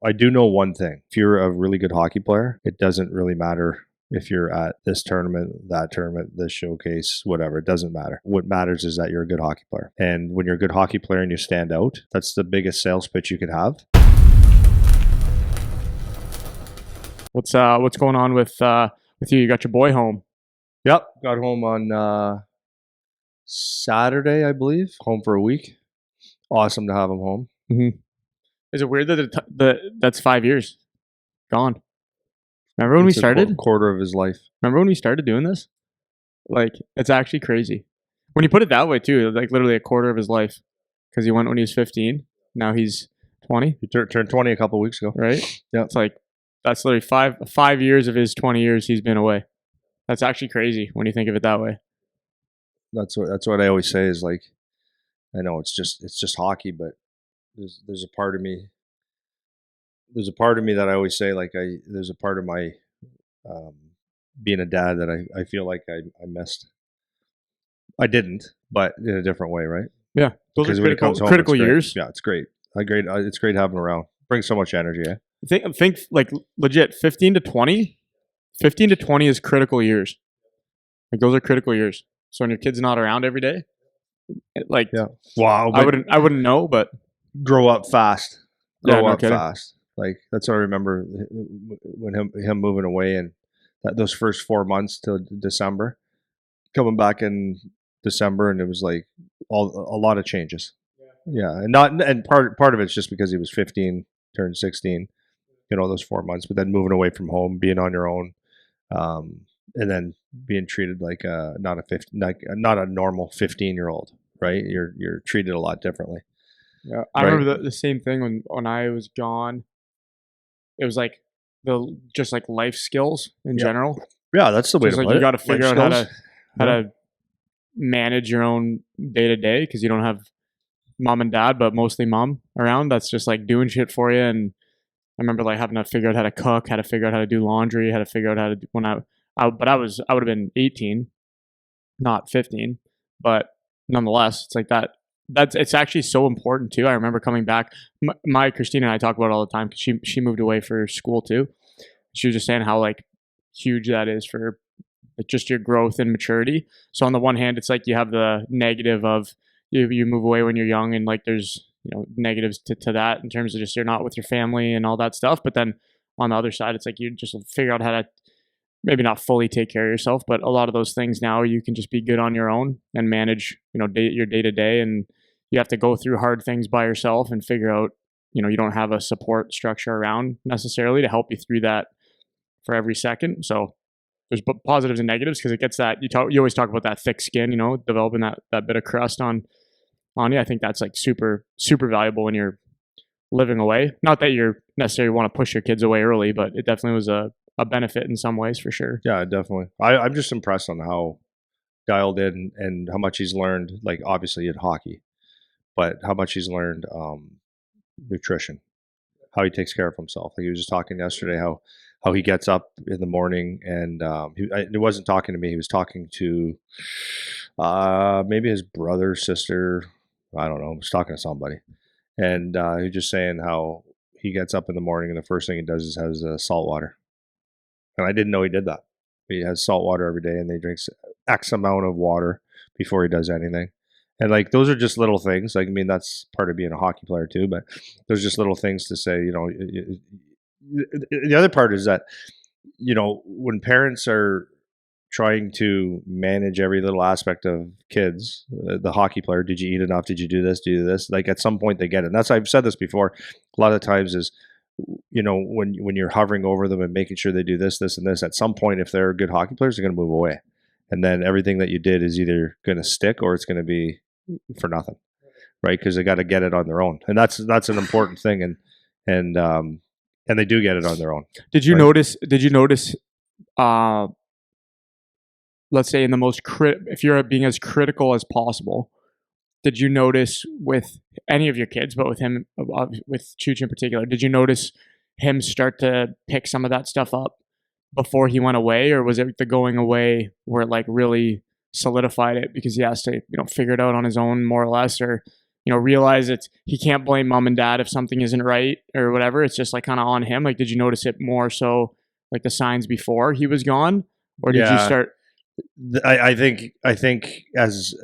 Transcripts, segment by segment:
I do know one thing. If you're a really good hockey player, it doesn't really matter if you're at this tournament, that tournament, this showcase, whatever. It doesn't matter. What matters is that you're a good hockey player. And when you're a good hockey player and you stand out, that's the biggest sales pitch you can have. What's going on with you? You got your boy home. Yep. Got home on Saturday, I believe. Home for a week. Awesome to have him home. Mm-hmm. Is it weird that that's 5 years gone? Remember when we started? Quarter of his life. Remember when we started doing this? Like, it's actually crazy. When you put it that way, too, like literally a quarter of his life. Because he went when he was 15. Now he's 20. He turned 20 a couple of weeks ago. Right? Yeah. It's like, that's literally 5 years of his 20 years he's been away. That's actually crazy when you think of it that way. That's what I always say is like, I know it's just hockey, but there's a part of me. There's a part of me that I always say, like, there's a part of my being a dad that I feel like I missed. I didn't, but in a different way, right? Yeah, those are critical years. Yeah, it's great. It's great having him around. Brings so much energy. Eh? Think like legit 15 to 20 is critical years. Like those are critical years. So when your kid's not around every day, like, yeah, wow, I wouldn't know, but grow up fast. Grow up kidding. fast. Like that's what I remember when him moving away and those first 4 months till December, coming back in December, and it was like a lot of changes. Yeah, and part of it's just because he was 15, turned 16, those 4 months, but then moving away from home, being on your own, and then being treated like not a normal 15-year-old, right? You're treated a lot differently. Yeah, I remember the same thing when I was gone. It was like just like life skills in general. Yeah, that's the way to put it. You got to figure out how to manage your own day to day because you don't have mom and dad, but mostly mom around. That's just like doing shit for you. And I remember like having to figure out how to cook, how to figure out how to do laundry, how to figure out how to I would have been 18, not 15, but nonetheless, it's like that. It's actually so important too. I remember coming back. My Christina and I talk about it all the time because she moved away for school too. She was just saying how like huge that is for like, just your growth and maturity. So on the one hand, it's like you have the negative of you move away when you're young and like there's negatives to that in terms of just you're not with your family and all that stuff. But then on the other side, it's like you just figure out how to maybe not fully take care of yourself, but a lot of those things now you can just be good on your own and manage your day to day. And you have to go through hard things by yourself and figure out, you don't have a support structure around necessarily to help you through that for every second. So there's positives and negatives because it gets that, you always talk about that thick skin, developing that bit of crust on you. I think that's like super, super valuable when you're living away. Not that you necessarily want to push your kids away early, but it definitely was a benefit in some ways for sure. Yeah, definitely. I'm just impressed on how dialed in and how much he's learned, like obviously in hockey, but how much he's learned nutrition, how he takes care of himself. Like he was just talking yesterday how he gets up in the morning and he wasn't talking to me. He was talking to maybe his brother, sister. I don't know. He was talking to somebody. And he was just saying how he gets up in the morning and the first thing he does is has salt water. And I didn't know he did that. He has salt water every day and he drinks X amount of water before he does anything. And like, those are just little things. Like, I mean, that's part of being a hockey player too, but there's just little things to say, the other part is that, when parents are trying to manage every little aspect of kids, the hockey player, did you eat enough? Did you do this? Do this? Like at some point they get it. And that's, I've said this before, a lot of times is, when you're hovering over them and making sure they do this, this, and this, at some point, if they're good hockey players, they're going to move away. And then everything that you did is either going to stick or it's going to be for nothing, right? Because they got to get it on their own. And that's an important thing. And they do get it on their own. Did you notice, let's say in the most if you're being as critical as possible, did you notice with any of your kids, but with him, with Chooch in particular, did you notice him start to pick some of that stuff up before he went away, or was it the going away where it like really solidified it because he has to, figure it out on his own more or less? Or realize he can't blame mom and dad if something isn't right or whatever. It's just like kind of on him. Like, did you notice it more so like the signs before he was gone, or did you start? I think as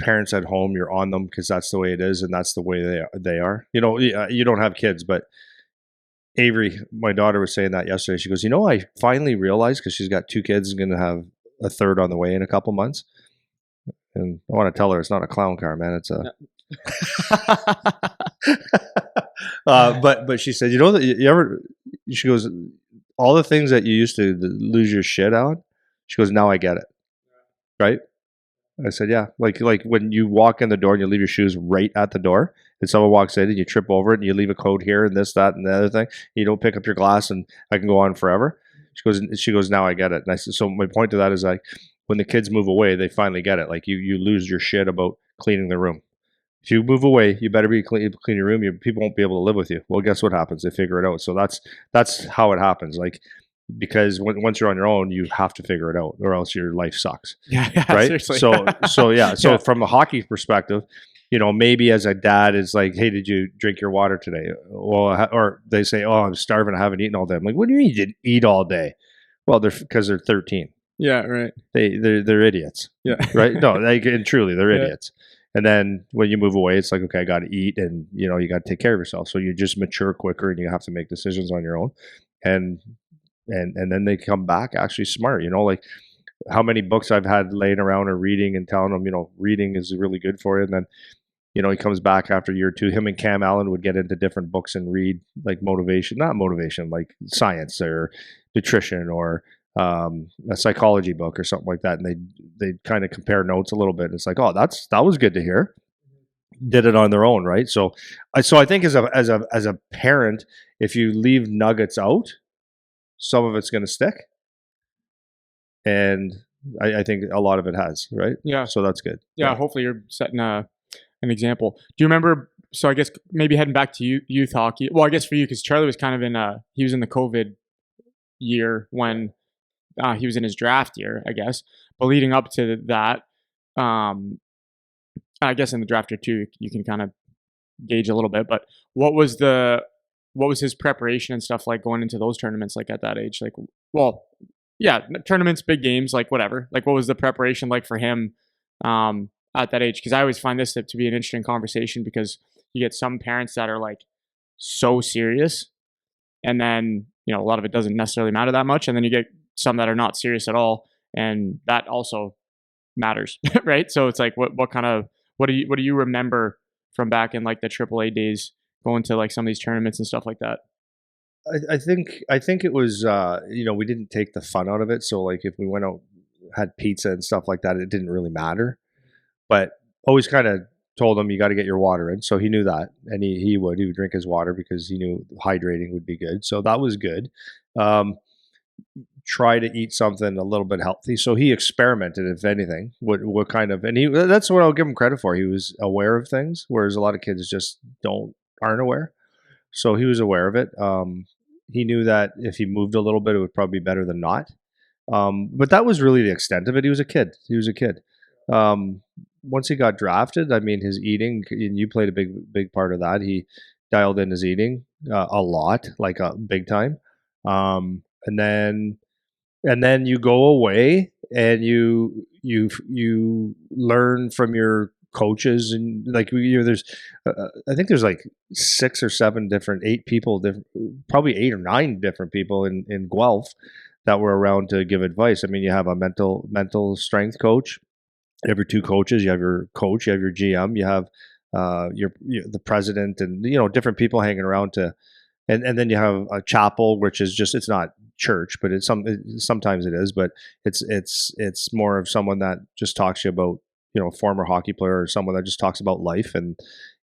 parents at home, you're on them because that's the way it is and that's the way they are. You don't have kids, but Avery, my daughter, was saying that yesterday. She goes, I finally realized, because she's got 2 kids and going to have a third on the way in a couple months. And I want to tell her it's not a clown car, man. It's a. But she said, that you ever? She goes, all the things that you used to lose your shit on. She goes, now I get it, right? I said, yeah, like when you walk in the door and you leave your shoes right at the door, and someone walks in and you trip over it and you leave a coat here and this, that, and the other thing. You don't pick up your glass, and I can go on forever. She goes, now I get it. And I said, so my point to that is like, when the kids move away, they finally get it. Like you lose your shit about cleaning the room. If you move away, you better be clean your room. People won't be able to live with you. Well, guess what happens? They figure it out. So that's how it happens. Like, because once you're on your own, you have to figure it out, or else your life sucks. Yeah, right. Seriously. So yeah. So from a hockey perspective, maybe as a dad, it's like, hey, did you drink your water today? Well, or they say, oh, I'm starving. I haven't eaten all day. I'm like, what do you mean you didn't eat all day? Well, because they're 13. Yeah, right. They're idiots. Yeah, right. No, and truly, they're idiots. And then when you move away, it's like, okay, I got to eat, and you got to take care of yourself. So you just mature quicker, and you have to make decisions on your own, and then they come back actually smart. Like how many books I've had laying around or reading and telling them, reading is really good for you, and then he comes back after a year or two. Him and Cam Allen would get into different books and read like not motivation, like science or nutrition or a psychology book or something like that, and they kind of compare notes a little bit. And it's like, oh, that was good to hear. Did it on their own, right? So I think as a parent, if you leave nuggets out, some of it's going to stick, and I think a lot of it has, right? Yeah. So that's good. Yeah. Hopefully, you're setting an example. Do you remember? So I guess maybe heading back to youth hockey. Well, I guess for you, because Charlie was kind of he was in the COVID year when he was in his draft year, I guess. But leading up to that, I guess in the draft year too, you can kind of gauge a little bit. But what was his preparation and stuff like going into those tournaments, like at that age? Like, well, yeah, tournaments, big games, like whatever. Like, what was the preparation like for him at that age? Because I always find this to be an interesting conversation, because you get some parents that are like so serious, and then a lot of it doesn't necessarily matter that much, and then you get some that are not serious at all, and that also matters, right? So it's like, what do you remember from back in like the AAA days, going to like some of these tournaments and stuff like that? I think it was we didn't take the fun out of it. So like if we went out, had pizza and stuff like that, it didn't really matter. But always kind of told him, you got to get your water in. So he knew that, and he would drink his water because he knew hydrating would be good. So that was good. Try to eat something a little bit healthy. So he experimented, if anything, what kind of, and that's what I'll give him credit for. He was aware of things, whereas a lot of kids just aren't aware. So he was aware of it. He knew that if he moved a little bit, it would probably be better than not. But that was really the extent of it. He was a kid. Once he got drafted, I mean, his eating, and you played a big part of that. He dialed in his eating a lot, like big time. And then you go away and you learn from your coaches, and like there's I think there's like 6 or 7 different 8 people, probably 8 or 9 different people in Guelph that were around to give advice. I mean, you have a mental strength coach, you have your 2 coaches, you have your coach, you have your GM, you have the president, and different people hanging around to, and then you have a chapel, which is just, it's not church, but sometimes it is, but it's more of someone that just talks to you about a former hockey player, or someone that just talks about life, and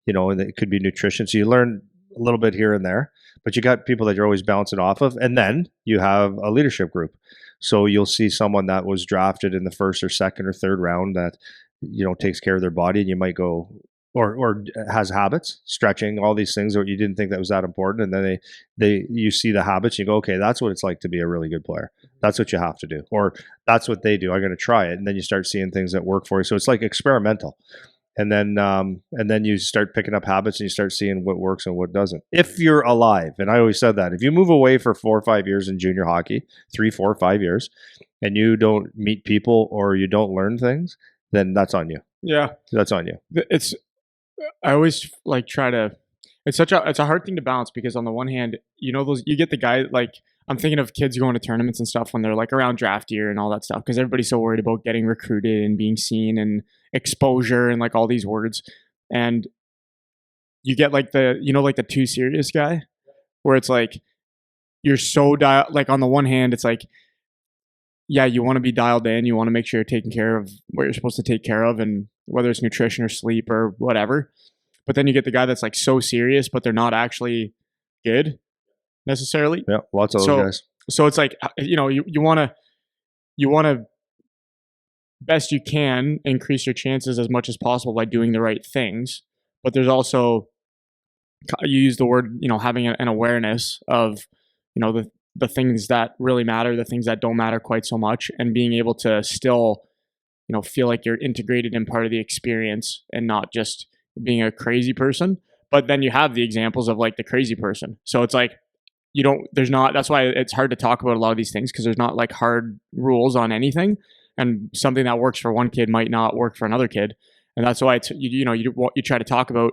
and it could be nutrition. So you learn a little bit here and there, but you got people that you're always bouncing off of, and then you have a leadership group. So you'll see someone that was drafted in the first or second or third round that takes care of their body, and you might go, or has habits, stretching, all these things that you didn't think that was that important, and then you see the habits, and you go, okay, that's what it's like to be a really good player. That's what you have to do, or that's what they do. I'm going to try it, and then you start seeing things that work for you. So it's like experimental. and then you start picking up habits and you start seeing what works and what doesn't. If you're alive, and I always said that, if you move away for 4 or 5 years in junior hockey, 3, 4, 5 years, and you don't meet people or you don't learn things, then that's on you. Yeah, That's on you. it's. I always like try to. It's a hard thing to balance because on the one hand, you get the guy like I'm thinking of kids going to tournaments and stuff when they're like around draft year and all that stuff because everybody's so worried about getting recruited and being seen and exposure and like all these words, and you get like the too serious guy where it's like you're so like on the one hand it's like yeah, you want to be dialed in, you want to make sure you're taking care of what you're supposed to take care of, and whether it's nutrition or sleep or whatever. But then you get the guy that's like so serious, but they're not actually good necessarily. Yeah, lots of those guys. So it's like you want to best you can increase your chances as much as possible by doing the right things. But there's also you use the word having an awareness of the things that really matter, the things that don't matter quite so much, and being able to still feel like you're integrated in part of the experience and not just being a crazy person. But then you have the examples of like the crazy person. So it's like that's why it's hard to talk about a lot of these things because there's not like hard rules on anything, and something that works for one kid might not work for another kid. And that's why it's you try to talk about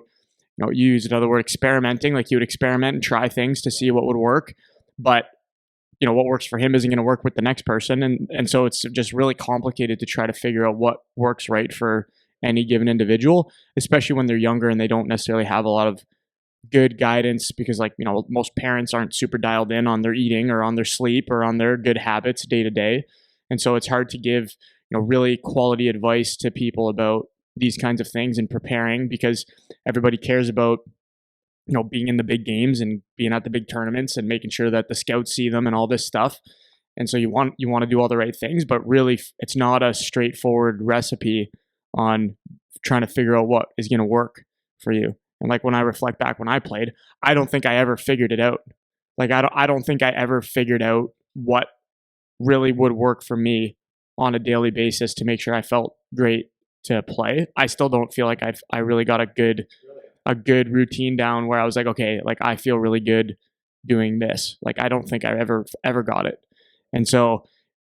you use another word, experimenting, like you would experiment and try things to see what would work, but what works for him isn't going to work with the next person. And so it's just really complicated to try to figure out what works right for any given individual, especially when they're younger and they don't necessarily have a lot of good guidance because most parents aren't super dialed in on their eating or on their sleep or on their good habits day to day. And so it's hard to give, really quality advice to people about these kinds of things and preparing because everybody cares about being in the big games and being at the big tournaments and making sure that the scouts see them and all this stuff. And so you want to do all the right things, but really it's not a straightforward recipe on trying to figure out what is going to work for you. And like when I reflect back when I played, I don't think I ever figured it out. Like I don't think I ever figured out what really would work for me on a daily basis to make sure I felt great to play. I still don't feel like I really got a good routine down where I was like, okay, like I feel really good doing this. Like I don't think I ever got it. And so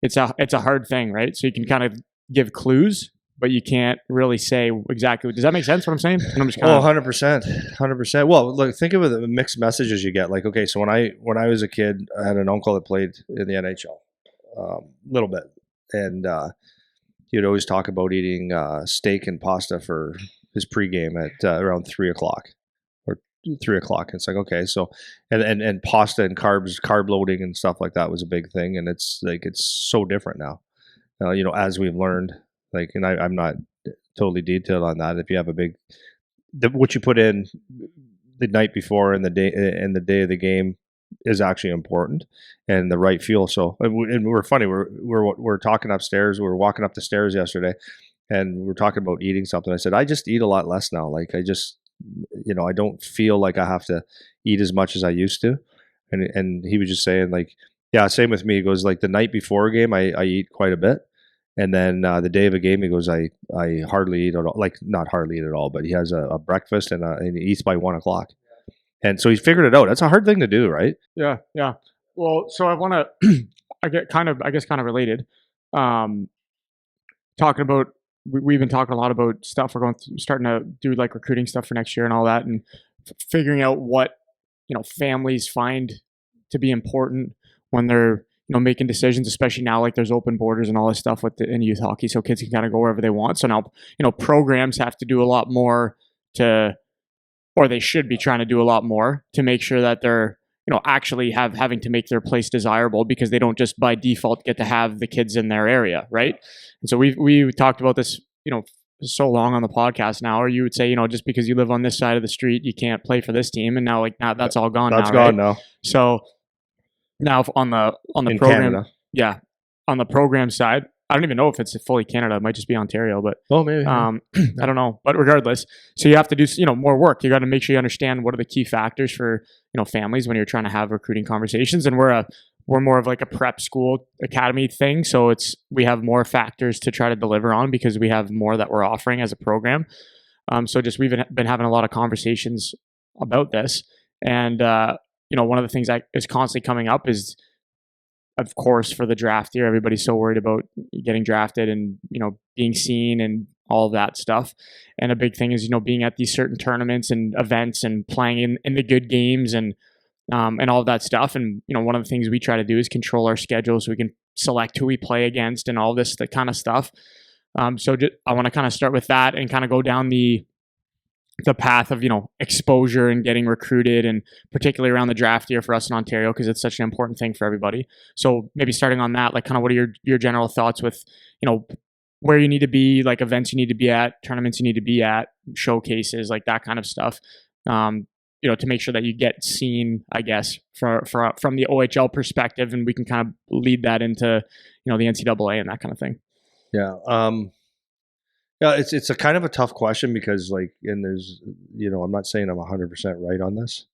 it's a hard thing, right? So you can kind of give clues, but you can't really say exactly. Does that make sense what I'm saying? And I'm just 100%. Well, look, think of the mixed messages you get. Like, okay, so when I was a kid, I had an uncle that played in the NHL a little bit. And he'd always talk about eating steak and pasta for his pregame at around 3:00 or 3:00. It's like, okay, so and pasta and carb loading and stuff like that was a big thing, and it's so different now. As we've learned, like, and I'm not totally detailed on that. If you have what you put in the night before and the day of the game is actually important, and the right fuel. So, and we're funny. We're talking upstairs. We were walking up the stairs yesterday. And we're talking about eating something. I said, I just eat a lot less now. Like I just, I don't feel like I have to eat as much as I used to. And he was just saying like, yeah, same with me. He goes like the night before a game, I eat quite a bit. And then the day of a game, he goes, I hardly eat at all. Like not hardly eat at all, but he has a breakfast and he eats by 1:00. And so he figured it out. That's a hard thing to do, right? Yeah. Yeah. Well, so I want to, I guess kind of related, talking about, we've been talking a lot about stuff. We're starting to do like recruiting stuff for next year and all that, and figuring out what families find to be important when they're making decisions, especially now like there's open borders and all this stuff in youth hockey, so kids can kind of go wherever they want. So now programs have to do a lot more or they should be trying to do a lot more to make sure that they're actually having to make their place desirable because they don't just by default get to have the kids in their area, right? And so we talked about this, so long on the podcast now, or you would say, just because you live on this side of the street, you can't play for this team, and now that's all gone. That's gone now. So now on the in program, Canada. Yeah, on the program side, I don't even know if it's fully Canada. It might just be Ontario, but maybe. I don't know. But regardless, so you have to do more work. You got to make sure you understand what are the key factors for families when you're trying to have recruiting conversations. And we're more of like a prep school academy thing, so we have more factors to try to deliver on because we have more that we're offering as a program. So just we've been having a lot of conversations about this, and one of the things that is constantly coming up is, of course, for the draft year, everybody's so worried about getting drafted and being seen and all of that stuff. And a big thing is being at these certain tournaments and events and playing in the good games and all of that stuff. And one of the things we try to do is control our schedule so we can select who we play against and all this that kind of stuff. I want to kind of start with that and kind of go down the path of exposure and getting recruited, and particularly around the draft year for us in Ontario, because it's such an important thing for everybody. So maybe starting on that, like kind of what are your general thoughts with where you need to be, like events you need to be at, tournaments you need to be at, showcases, like that kind of stuff, to make sure that you get seen, I guess, from the OHL perspective, and we can kind of lead that into the NCAA and that kind of thing. Yeah. Yeah, it's a kind of a tough question because and there's, I'm not saying I'm 100% right on this,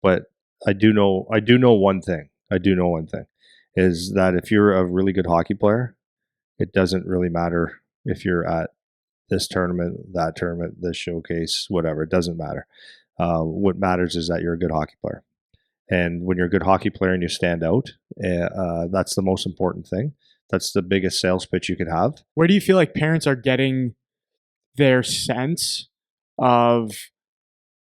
but I do know one thing. I do know one thing is that if you're a really good hockey player, it doesn't really matter if you're at this tournament, that tournament, this showcase, whatever. It doesn't matter. What matters is that you're a good hockey player. And when you're a good hockey player and you stand out, that's the most important thing. That's the biggest sales pitch you could have. Where do you feel like parents are getting their sense of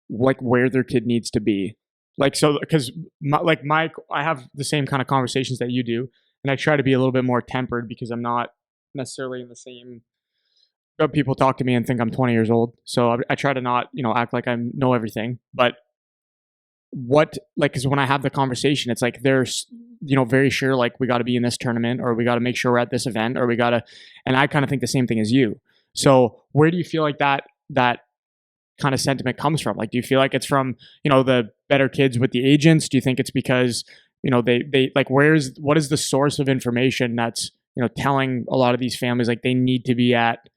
like where their kid needs to be? Like, so, because I have the same kind of conversations that you do, and I try to be a little bit more tempered because I'm not necessarily in the same. People talk to me and think I'm 20 years old, so I try to not, act like I know everything. But because when I have the conversation, it's like there's, very sure, like we got to be in this tournament, or we got to make sure we're at this event, or we got to, and I kind of think the same thing as you. So where do you feel like that kind of sentiment comes from? Like, do you feel like it's from, the better kids with the agents? Do you think it's because, they like, what is the source of information that's, telling a lot of these families like they need to be at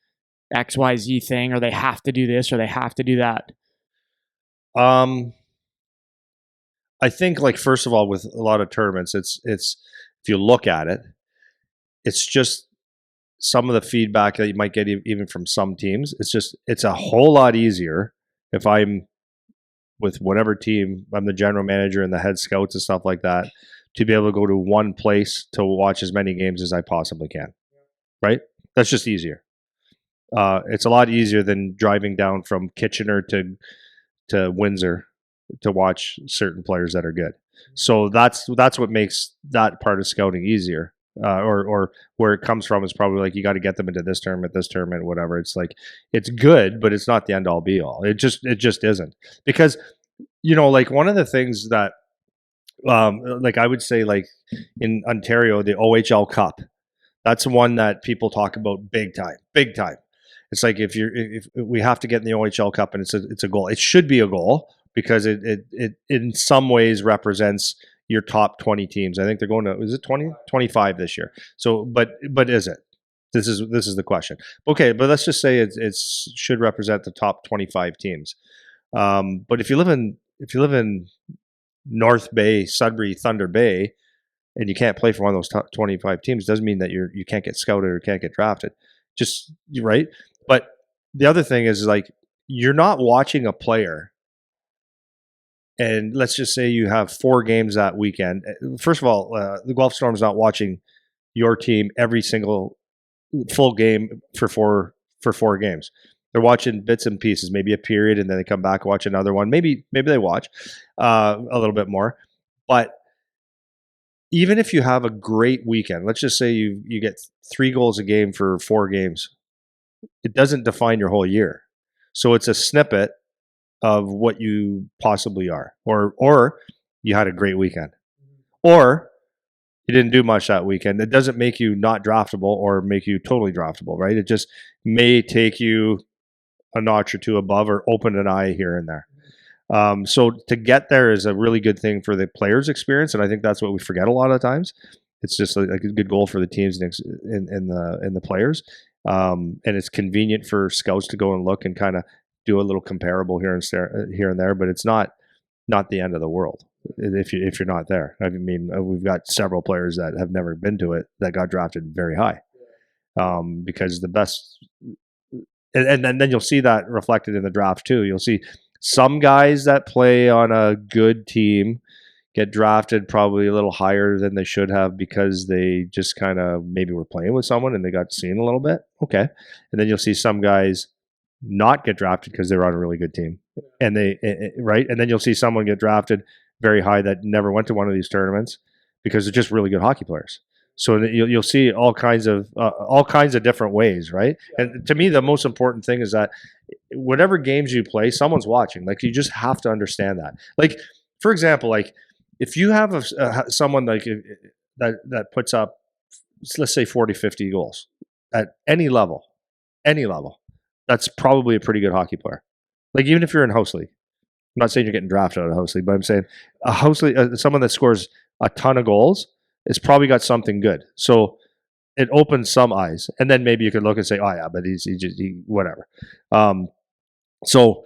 XYZ thing, or they have to do this, or they have to do that? I think, like, first of all, with a lot of tournaments, it's if you look at it, it's just some of the feedback that you might get even from some teams. It's a whole lot easier if I'm with whatever team, I'm the general manager and the head scouts and stuff like that, to be able to go to one place to watch as many games as I possibly can. Right? That's just easier. It's a lot easier than driving down from Kitchener to Windsor to watch certain players that are good. So that's what makes that part of scouting easier. Or where it comes from is probably like you got to get them into this tournament, whatever. It's like it's good, but it's not the end all be all. It just isn't, because like one of the things that like I would say, like in Ontario, the OHL Cup, that's one that people talk about big time, big time. It's like if we have to get in the OHL Cup, and it's a goal. It should be a goal because it in some ways represents your top 20 teams. I think they're going to, is it 20, 25 this year? So, but is it? This is the question. Okay, but let's just say it should represent the top 25 teams. But if you live in North Bay, Sudbury, Thunder Bay, and you can't play for one of those top 25 teams, doesn't mean that you can't get scouted or can't get drafted. Just right. But the other thing is, like, you're not watching a player, and let's just say you have 4 games that weekend. First of all, the Guelph Storm's not watching your team every single full game for 4 games. They're watching bits and pieces, maybe a period, and then they come back, watch another one. Maybe they watch a little bit more. But even if you have a great weekend, let's just say you get 3 goals a game for 4 games, it doesn't define your whole year. So it's a snippet of what you possibly are, or you had a great weekend, or you didn't do much that weekend. It doesn't make you not draftable or make you totally draftable, right? It just may take you a notch or two above, or open an eye here and there. So to get there is a really good thing for the players' experience, and I think that's what we forget a lot of times. It's just like a good goal for the teams and the players, and it's convenient for scouts to go and look and kind of do a little comparable here and there. But it's not the end of the world if you're not there. I mean, we've got several players that have never been to it that got drafted very high, because the best and then you'll see that reflected in the draft too. You'll see some guys that play on a good team get drafted probably a little higher than they should have because they just kind of maybe were playing with someone and they got seen a little bit. Okay. And then you'll see some guys not get drafted because they're on a really good team. And right. And then you'll see someone get drafted very high that never went to one of these tournaments because they're just really good hockey players. So you'll see all kinds of different ways, right? And to me, the most important thing is that whatever games you play, someone's watching. Like you just have to understand that. Like for example, like if you have someone like that puts up, let's say 40, 50 goals at any level, that's probably a pretty good hockey player. Like even if you're in house league, I'm not saying you're getting drafted out of house league, but I'm saying a house league, someone that scores a ton of goals has probably got something good. So it opens some eyes, and then maybe you could look and say, "Oh yeah, but he whatever." So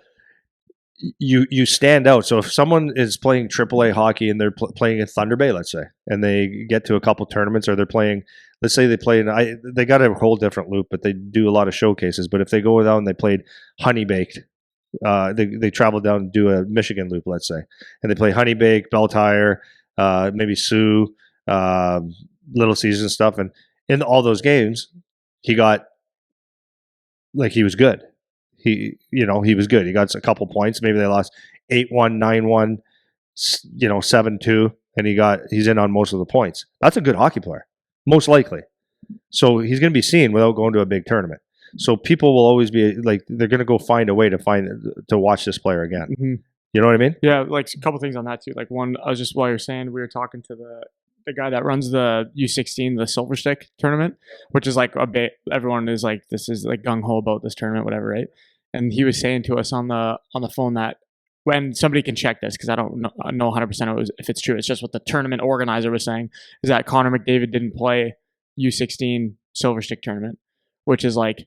you stand out. So if someone is playing AAA hockey and they're playing in Thunder Bay, let's say, and they get to a couple tournaments, or they're playing, let's say they play in, they got a whole different loop, but they do a lot of showcases. But if they go down and they played Honey Baked, they travel down and do a Michigan loop, let's say, and they play Honey Baked, Bell Tire, maybe Sioux, Little Caesars and stuff, and in all those games, he got like he was good. He was good. He got a couple points. Maybe they lost 8-1, 9-1, 7-2, and he's in on most of the points. That's a good hockey player, most likely. So he's going to be seen without going to a big tournament. So people will always be like, they're going to go find a way to watch this player again. Mm-hmm. You know what I mean? Yeah, like a couple things on that too. Like one, I was just while you're saying, we were talking to the guy that runs the U16, the Silver Stick tournament, which is like a bit. Everyone is like, this is like gung ho about this tournament, whatever, right? And he was saying to us on the phone that when somebody can check this, because I don't know 100% if it's true. It's just what the tournament organizer was saying, is that Connor McDavid didn't play U16 Silver Stick tournament, which is like,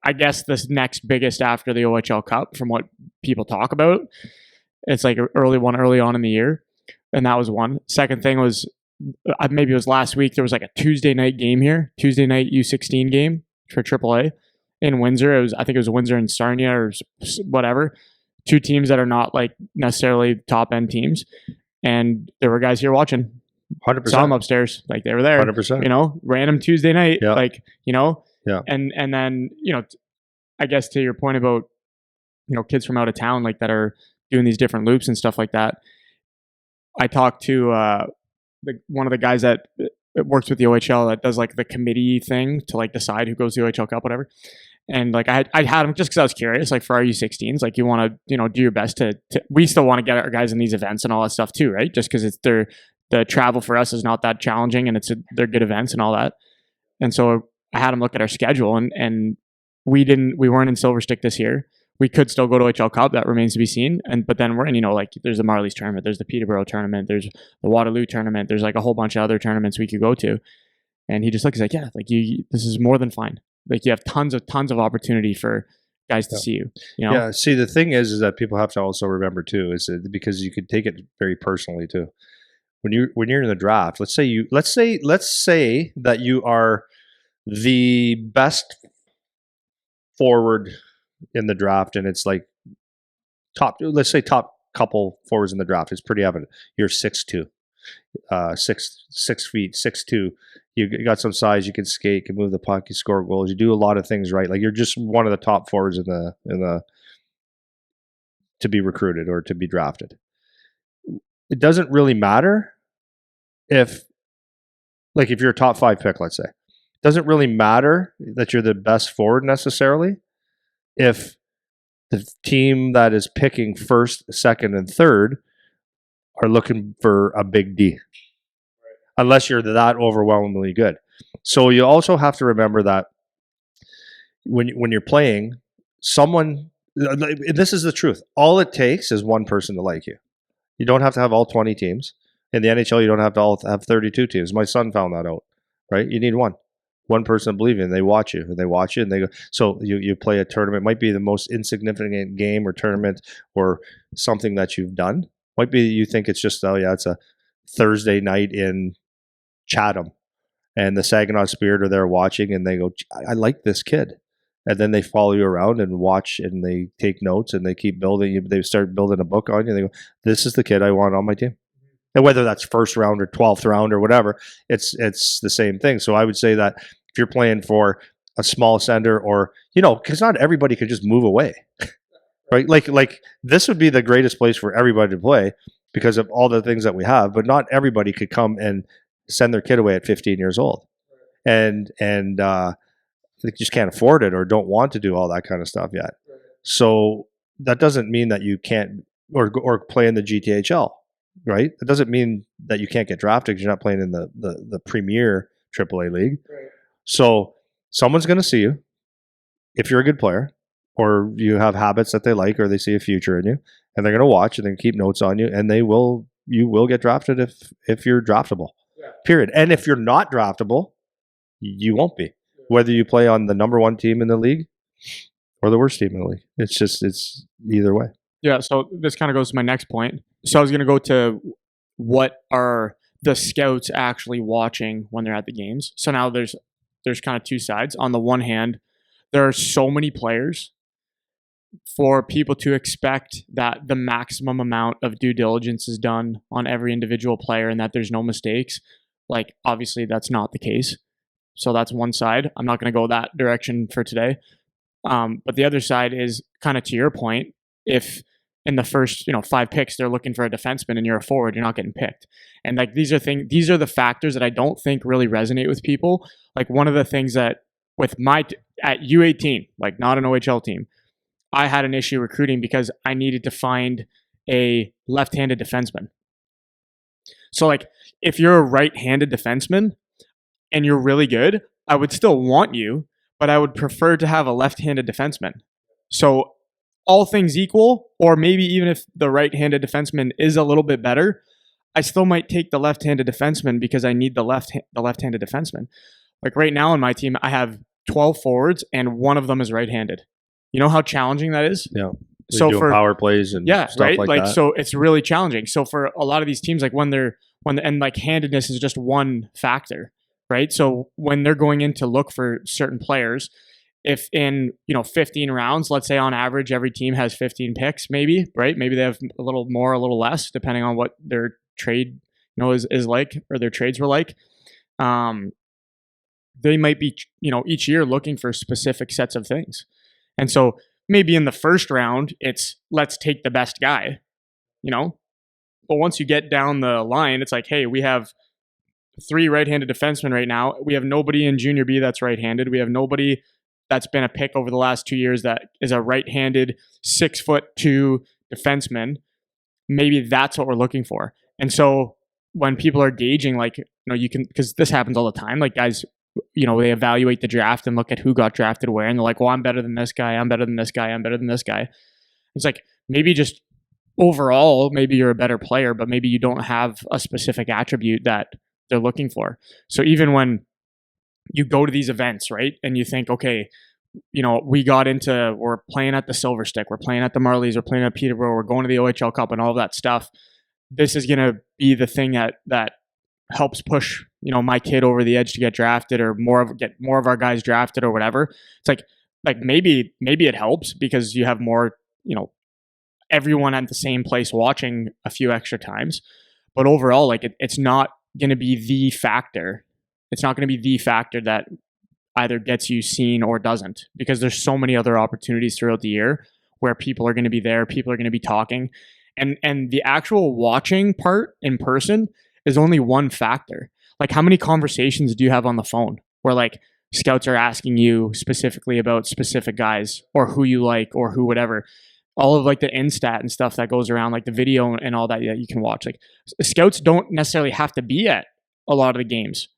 I guess the next biggest after the OHL Cup from what people talk about. It's like early on in the year. And that was one. Second thing was, maybe it was last week, there was like a Tuesday night game here, Tuesday night U16 game for AAA in Windsor. I think it was Windsor and Sarnia or whatever. Two teams that are not like necessarily top end teams. And there were guys here watching. 100%. Saw them upstairs. Like they were there. 100%. Random Tuesday night. Yeah. Like, Yeah. And then, I guess to your point about, kids from out of town, like that are doing these different loops and stuff like that. I talked to one of the guys that works with the OHL that does like the committee thing to like decide who goes to the OHL Cup, whatever. And like I had him just because I was curious, like for our U16s, like you want to, do your best to we still want to get our guys in these events and all that stuff too, right? Just because the travel for us is not that challenging and they're good events and all that. And so I had him look at our schedule and we weren't in Silver Stick this year. We could still go to OHL Cup. That remains to be seen. But then we're in, like there's the Marlies tournament, there's the Peterborough tournament, there's the Waterloo tournament, there's like a whole bunch of other tournaments we could go to. And he just looks like, yeah, like this is more than fine. Like you have tons of opportunity for guys to see you. Yeah. See, the thing is that people have to also remember too, is that because you could take it very personally too. When you're in the draft, let's say that you are the best forward in the draft, and it's like let's say top couple forwards in the draft. It's pretty evident. You're 6'2", 6 feet, 6'2". You got some size. You can skate, can move the puck, you score goals. You do a lot of things right. Like you're just one of the top forwards in the to be recruited or to be drafted. It doesn't really matter if you're a top 5 pick, let's say. It doesn't really matter that you're the best forward necessarily if the team that is picking first, second, and third are looking for a big D. Unless you're that overwhelmingly good. So you also have to remember that when you're playing, this is the truth. All it takes is one person to like you. You don't have to have all 20 teams. In the NHL, you don't have to have 32 teams. My son found that out, right? You need one person to believe in. They watch you, and they go. So you play a tournament. It might be the most insignificant game or tournament or something that you've done. Might be you think it's just, it's a Thursday night in Chatham, and the Saginaw Spirit are there watching, and they go, I like this kid. and then they follow you around and watch, and they take notes, and they keep building. They start building a book on you. They go, "This is the kid I want on my team." And whether that's first round or 12th round or whatever, it's the same thing. So I would say that if you're playing for a small center, or because not everybody could just move away, right? Like this would be the greatest place for everybody to play because of all the things that we have, but not everybody could come and send their kid away at 15 years old, and they just can't afford it or don't want to do all that kind of stuff yet. So that doesn't mean that you can't or play in the GTHL. Right? It doesn't mean that you can't get drafted because you're not playing in the premier AAA league. Right. So someone's going to see you if you're a good player, or you have habits that they like, or they see a future in you, and they're going to watch and then keep notes on you, and you will get drafted if you're draftable. Yeah. Period. And if you're not draftable, you won't be. Yeah. Whether you play on the number one team in the league or the worst team in the league, it's either way. Yeah. So this kind of goes to my next point. So I was going to go to what are the scouts actually watching when they're at the games. So now there's kind of two sides. On the one hand, there are so many players for people to expect that the maximum amount of due diligence is done on every individual player and that there's no mistakes. Like, obviously that's not the case. So that's one side. I'm not going to go that direction for today. But the other side is kind of to your point. If in the first 5 picks they're looking for a defenseman and you're a forward, you're not getting picked. And like these are the factors that I don't think really resonate with people. Like one of the things that with at U18, like not an OHL team, I had an issue recruiting because I needed to find a left-handed defenseman. So like if you're a right-handed defenseman and you're really good, I would still want you, but I would prefer to have a left-handed defenseman. So all things equal, or maybe even if the right-handed defenseman is a little bit better, I still might take the left-handed defenseman because I need the left-handed defenseman. Like right now on my team, I have 12 forwards and one of them is right-handed. You know how challenging that is? Yeah. So for power plays and stuff right? like that. So it's really challenging. So for a lot of these teams, like and like handedness is just one factor, right? So when they're going in to look for certain players, if in 15 rounds, let's say on average every team has 15 picks, maybe, right? Maybe they have a little more, a little less, depending on what their trade is like, or their trades were like. They might be each year looking for specific sets of things, and so maybe in the first round it's let's take the best guy, but once you get down the line, it's like, hey, we have 3 right-handed defensemen right now. We have nobody in junior B that's right-handed. We have nobody that's been a pick over the last 2 years that is a right-handed 6'2" defenseman. Maybe that's what we're looking for. And so when people are gauging, like, you can, because this happens all the time, like guys, they evaluate the draft and look at who got drafted where, and they're like, well, I'm better than this guy. I'm better than this guy. I'm better than this guy. It's like, maybe just overall, maybe you're a better player, but maybe you don't have a specific attribute that they're looking for. So even when you go to these events, right, and you think, okay, we're playing at the Silver Stick, we're playing at the Marlies, we're playing at Peterborough, we're going to the OHL Cup and all of that stuff. This is going to be the thing that helps push, my kid over the edge to get drafted, or get more of our guys drafted or whatever. It's like maybe it helps because you have more, everyone at the same place watching a few extra times. But overall, like it's not going to be the factor. It's not going to be the factor that either gets you seen or doesn't, because there's so many other opportunities throughout the year where people are going to be there, people are going to be talking, and the actual watching part in person is only one factor. Like, how many conversations do you have on the phone where like scouts are asking you specifically about specific guys or who you like or who whatever? All of like the instat and stuff that goes around, like the video and all that you can watch. Like, scouts don't necessarily have to be at a lot of the games.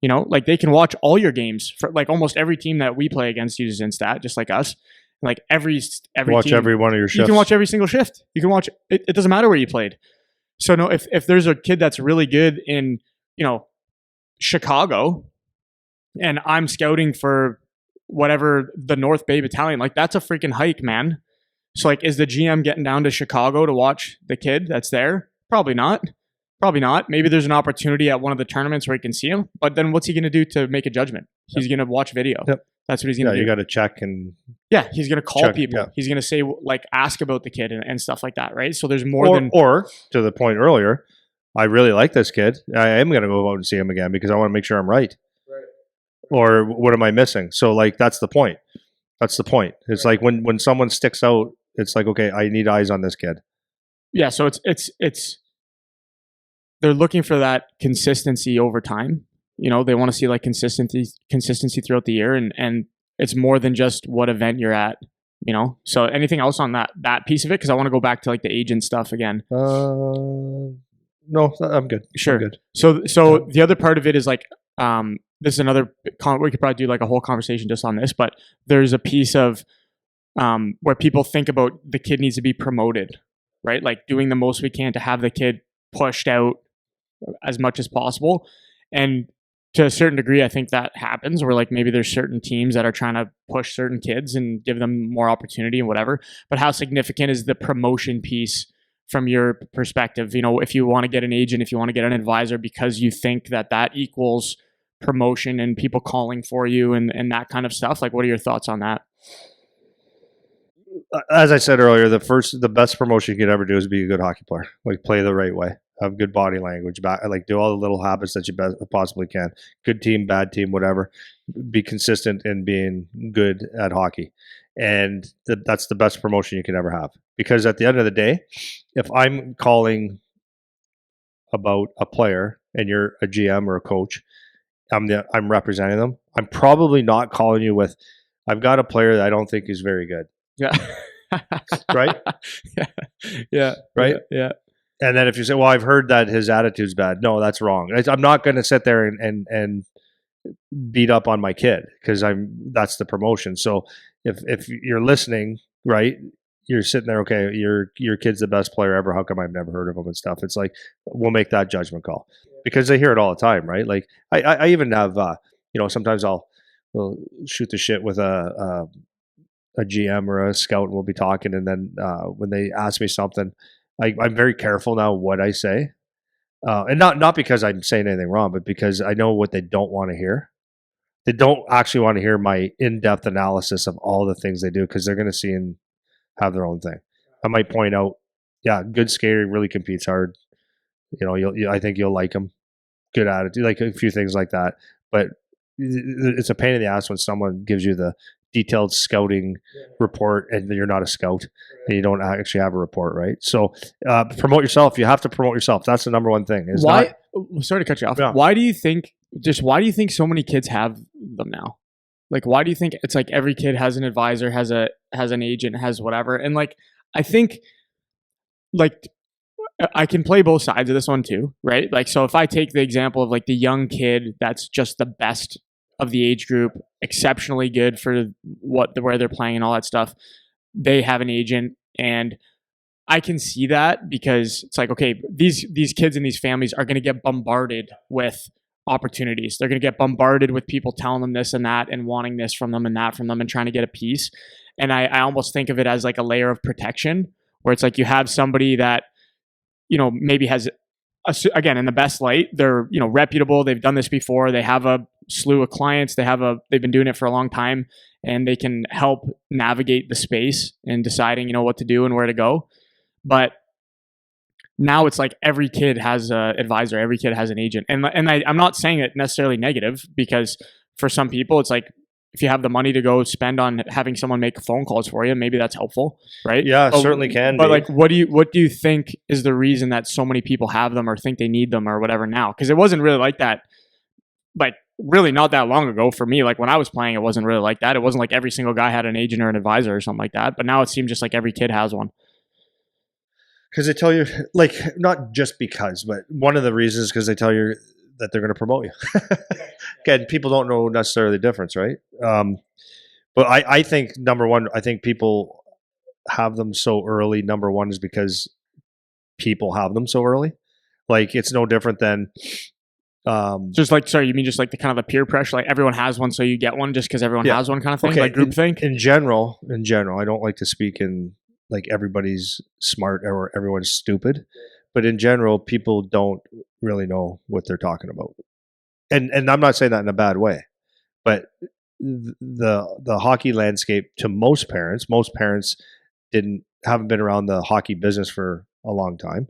Like they can watch all your games. For like almost every team that we play against uses Instat, just like us. Like every watch team, every one of your shifts. You can watch every single shift. You can watch it. It doesn't matter where you played. So no, if there's a kid that's really good in Chicago, and I'm scouting for whatever the North Bay Battalion, like that's a freaking hike, man. So like, is the GM getting down to Chicago to watch the kid that's there? Probably not. Probably not. Maybe there's an opportunity at one of the tournaments where he can see him, but then what's he going to do to make a judgment? He's going to watch video. Yep. That's what he's going to do. You got to check and yeah, he's going to call people. Yeah. He's going to say, like, ask about the kid and stuff like that, right? So there's more than... Or, to the point earlier, I really like this kid. I am going to go out and see him again because I want to make sure I'm right. Or what am I missing? So, like, that's the point. That's the point. It's like when someone sticks out, it's like, okay, I need eyes on this kid. Yeah, so it's they're looking for that consistency over time. You know, they want to see like consistency throughout the year, and it's more than just what event you're at. You know, so anything else on that piece of it? Because I want to go back to like the agent stuff again. No, I'm good. Sure. I'm good. So the other part of it is like, this is another. We could probably do like a whole conversation just on this, but there's a piece of where people think about the kid needs to be promoted, right? Like doing the most we can to have the kid pushed out as much as possible. And to a certain degree, I think that happens where like maybe there's certain teams that are trying to push certain kids and give them more opportunity and whatever. But how significant is the promotion piece from your perspective? You know, if you want to get an agent, if you want to get an advisor, because you think that equals promotion and people calling for you and that kind of stuff. Like, what are your thoughts on that? As I said earlier, the best promotion you could ever do is be a good hockey player. Like, play the right way, have good body language, like do all the little habits that you possibly can. Good team, bad team, whatever. Be consistent in being good at hockey, and that's the best promotion you can ever have. Because at the end of the day, if I'm calling about a player and you're a GM or a coach, I'm representing them. I'm probably not calling you with, I've got a player that I don't think is very good. Yeah. Right? Yeah. Right? Yeah. And then if you say, well, I've heard that his attitude's bad. No, that's wrong. I'm not going to sit there and beat up on my kid because that's the promotion. So if you're listening, right, you're sitting there, okay, your kid's the best player ever. How come I've never heard of him and stuff? It's like, we'll make that judgment call because they hear it all the time, right? Like I even have, sometimes we'll shoot the shit with a GM or a scout and we'll be talking. And then when they ask me something, I'm very careful now what I say. And not because I'm saying anything wrong, but because I know what they don't want to hear. They don't actually want to hear my in-depth analysis of all the things they do because they're going to see and have their own thing. I might point out, yeah, good skater, really competes hard. You know, I think you'll like him. Good attitude, like a few things like that. But it's a pain in the ass when someone gives you the detailed scouting report and you're not a scout and you don't actually have a report, right? So promote yourself. You have to promote yourself. That's the number one thing. Sorry to cut you off. Yeah. Why do you think so many kids have them now? Like, why do you think it's like every kid has an advisor, has an agent, has whatever? And like, I think like I can play both sides of this one too, right? Like, so if I take the example of like the young kid that's just the best of the age group, exceptionally good for where they're playing and all that stuff, they have an agent, and I can see that because it's like, okay, these kids and these families are going to get bombarded with opportunities. They're going to get bombarded with people telling them this and that and wanting this from them and that from them and trying to get a piece. And I almost think of it as like a layer of protection where it's like you have somebody that, you know, maybe has, again, in the best light, they're, you know, reputable. They've done this before. They have a slew of clients. They've been doing it for a long time, and they can help navigate the space and deciding, you know, what to do and where to go. But now it's like every kid has an advisor, every kid has an agent. And I'm not saying it necessarily negative, because for some people it's like, if you have the money to go spend on having someone make phone calls for you, maybe that's helpful, right? Yeah, certainly can. But like, what do you think is the reason that so many people have them or think they need them or whatever now? Because it wasn't really like that, like really not that long ago for me. Like when I was playing, it wasn't really like that. It wasn't like every single guy had an agent or an advisor or something like that. But now it seems just like every kid has one. Because they tell you, like, not just because, but one of the reasons is because they tell you that they're going to promote you. Again, people don't know necessarily the difference, right? But I think, number one, I think people have them so early. Number one is because people have them so early. Like, it's no different than... just like, sorry, you mean just like the kind of the peer pressure, like everyone has one, so you get one just because everyone has one kind of thing, okay. Like groupthink? In general, I don't like to speak in like everybody's smart or everyone's stupid, but in general, people don't really know what they're talking about. And I'm not saying that in a bad way, but the hockey landscape to most parents haven't been around the hockey business for a long time,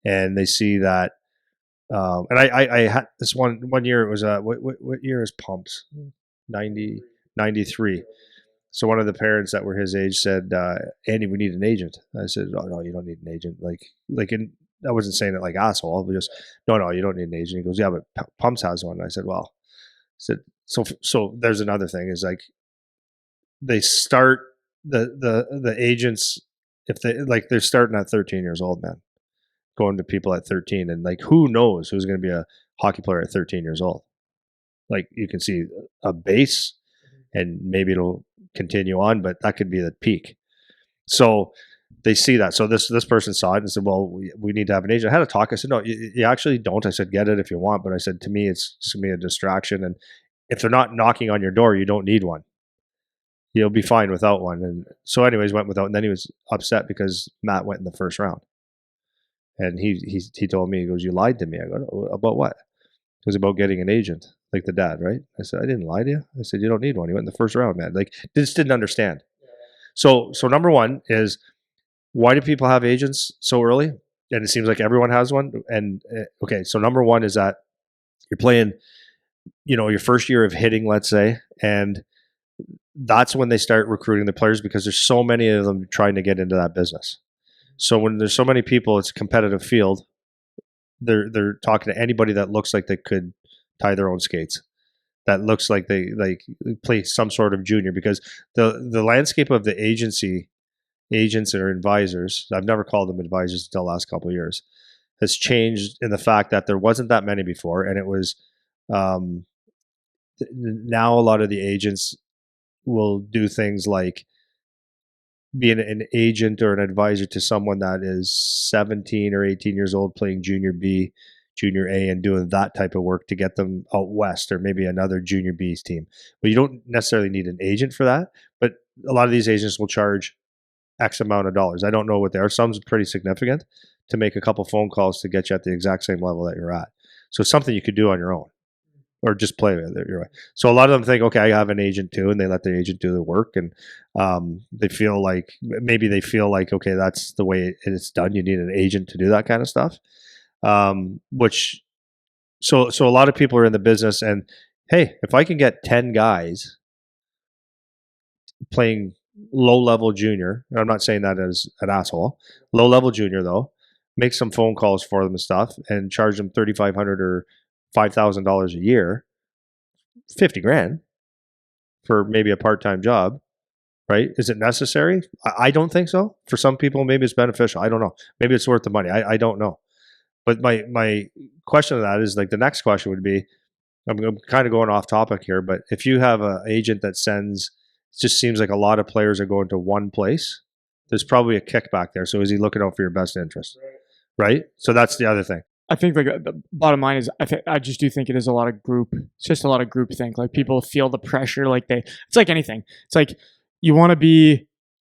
and they see that. And I had this one year. It was what year is Pumps? 93. So one of the parents that were his age said, "Andy, we need an agent." I said, "Oh no, you don't need an agent." I wasn't saying it like asshole, but just no, you don't need an agent. He goes, "Yeah, but Pumps has one." And I said, "Well," I said, so there's another thing is like they start the agents if they like they're starting at 13 years old, man, going to people at 13, and like who knows who's going to be a hockey player at 13 years old. Like you can see a base and maybe it'll continue on, but that could be the peak. So they see that. So this person saw it and said, "Well, we need to have an agent." I had a talk. I said, "No, you actually don't." I said, "Get it if you want," but I said, "To me, it's just gonna be a distraction. And if they're not knocking on your door, you don't need one. You'll be fine without one." And so, anyways, went without. And then he was upset because Matt went in the first round. And he told me, he goes, "You lied to me." I go, "About what?" It was about getting an agent, like the dad, right? I said, "I didn't lie to you." I said, "You don't need one. You went in the first round, man." Like, just didn't understand. So number one is, why do people have agents so early? And it seems like everyone has one. And okay, so number one is that you're playing, your first year of hitting, let's say, and that's when they start recruiting the players because there's so many of them trying to get into that business. So when there's so many people, it's a competitive field. They're talking to anybody that looks like they could tie their own skates, that looks like they play some sort of junior, because the landscape of the agents or advisors, I've never called them advisors until the last couple of years, has changed in the fact that there wasn't that many before, and it was now a lot of the agents will do things like being an agent or an advisor to someone that is 17 or 18 years old playing junior B, junior A, and doing that type of work to get them out west or maybe another junior B's team. But you don't necessarily need an agent for that. But a lot of these agents will charge X amount of dollars. I don't know what they are. Some's pretty significant to make a couple phone calls to get you at the exact same level that you're at. So it's something you could do on your own or just play with it. You're right. So a lot of them think, okay, I have an agent too, and they let the agent do the work, and they feel like, okay, that's the way it's done. You need an agent to do that kind of stuff. So a lot of people are in the business, and hey, if I can get 10 guys playing low-level junior, and I'm not saying that as an asshole, low-level junior though, make some phone calls for them and stuff, and charge them $3,500 or $5,000 a year, 50 grand for maybe a part-time job, right? Is it necessary? I don't think so. For some people, maybe it's beneficial. I don't know. Maybe it's worth the money. I don't know. But my question to that is, like, the next question would be, I'm kind of going off topic here, but if you have an agent that sends, it just seems like a lot of players are going to one place, there's probably a kickback there. So is he looking out for your best interest? Right? So that's the other thing. I think like the bottom line is I just do think it is a lot of group. It's just a lot of group think. Like people feel the pressure. Like it's like anything. It's like you want to be,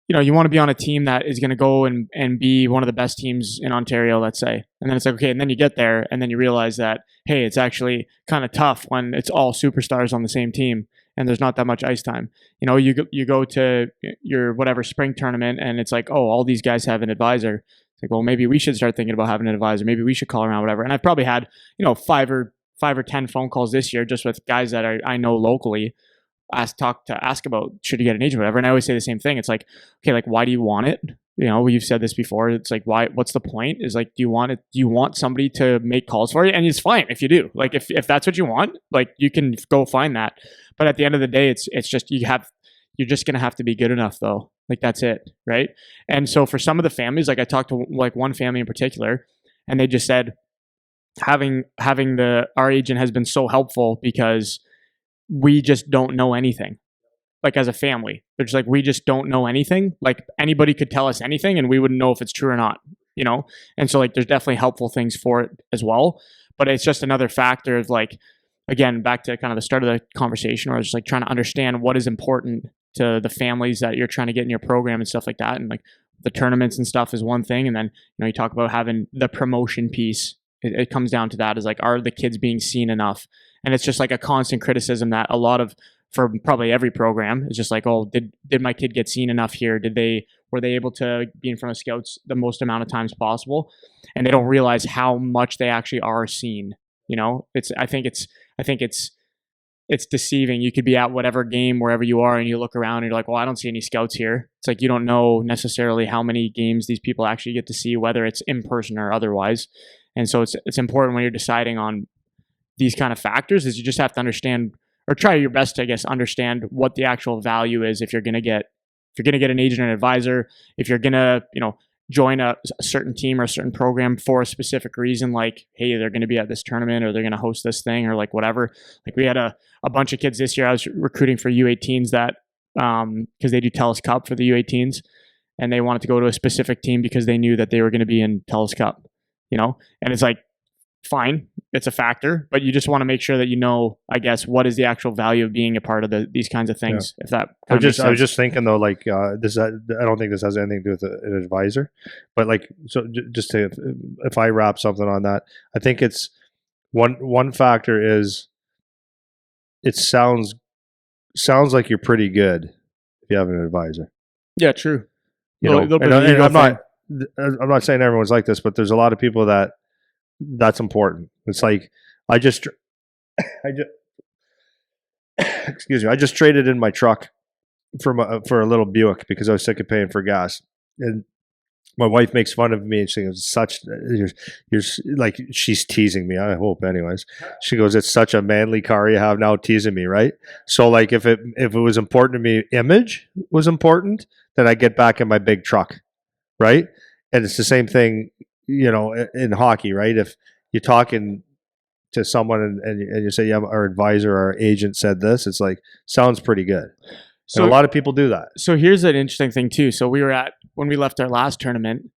you want to be on a team that is going to go and be one of the best teams in Ontario, let's say. And then it's like, okay, and then you get there and then you realize that, hey, it's actually kind of tough when it's all superstars on the same team and there's not that much ice time. You go to your whatever spring tournament and it's like, oh, all these guys have an advisor. It's like, well, maybe we should start thinking about having an advisor. Maybe we should call around, whatever. And I've probably had, 5 or 10 phone calls this year just with guys that I know locally, ask about should you get an agent, whatever. And I always say the same thing. It's like, okay, like, why do you want it? You've said this before. It's like, why? What's the point? Is like, do you want it? Do you want somebody to make calls for you? And it's fine if you do. Like, if that's what you want, like, you can go find that. But at the end of the day, it's just you're just gonna have to be good enough, though. Like, that's it, right? And so for some of the families, like I talked to like one family in particular, and they just said having our agent has been so helpful because we just don't know anything. Like, as a family, they're just like, we just don't know anything. Like, anybody could tell us anything and we wouldn't know if it's true or not, And so, like, there's definitely helpful things for it as well. But it's just another factor of, like, again, back to kind of the start of the conversation, where I was just like trying to understand what is important to the families that you're trying to get in your program and stuff like that. And like the tournaments and stuff is one thing. And then, you talk about having the promotion piece. It comes down to that, is like, are the kids being seen enough? And it's just like a constant criticism that a lot of for probably every program. It's just like, oh, did my kid get seen enough here? Were they able to be in front of scouts the most amount of times possible? And they don't realize how much they actually are seen. I think it's deceiving. You could be at whatever game, wherever you are, and you look around and you're like, well, I don't see any scouts here. It's like you don't know necessarily how many games these people actually get to see, whether it's in person or otherwise. And so it's important when you're deciding on these kind of factors is you just have to understand or try your best to, I guess, understand what the actual value is if you're going to get an agent and advisor, if you're going to, join a certain team or a certain program for a specific reason, like, hey, they're going to be at this tournament or they're going to host this thing or like whatever. Like we had a bunch of kids this year. I was recruiting for U18s that, because they do TELUS Cup for the U18s, and they wanted to go to a specific team because they knew that they were going to be in TELUS Cup, and it's like, fine, it's a factor, but you just want to make sure that I guess, what is the actual value of being a part of these kinds of things. Yeah. If that I was just thinking though, like this, I don't think this has anything to do with an advisor, but like, so just to, if I wrap something on that, I think it's one factor is it sounds like you're pretty good if you have an advisor. Yeah, true. And I'm not saying everyone's like this, but there's a lot of people that's important. It's like I just excuse me, I just traded in my truck for a little Buick because I was sick of paying for gas, and my wife makes fun of me and she goes, you're like, she's teasing me, I hope anyways. She goes, it's such a manly car you have now, teasing me, right? So like if it was important to me, image was important, then I get back in my big truck, right? And it's the same thing, in hockey, right? If you're talking to someone and you say, yeah, our advisor, our agent said this, it's like, sounds pretty good. So a lot of people do that. So here's an interesting thing too. So when we left our last tournament,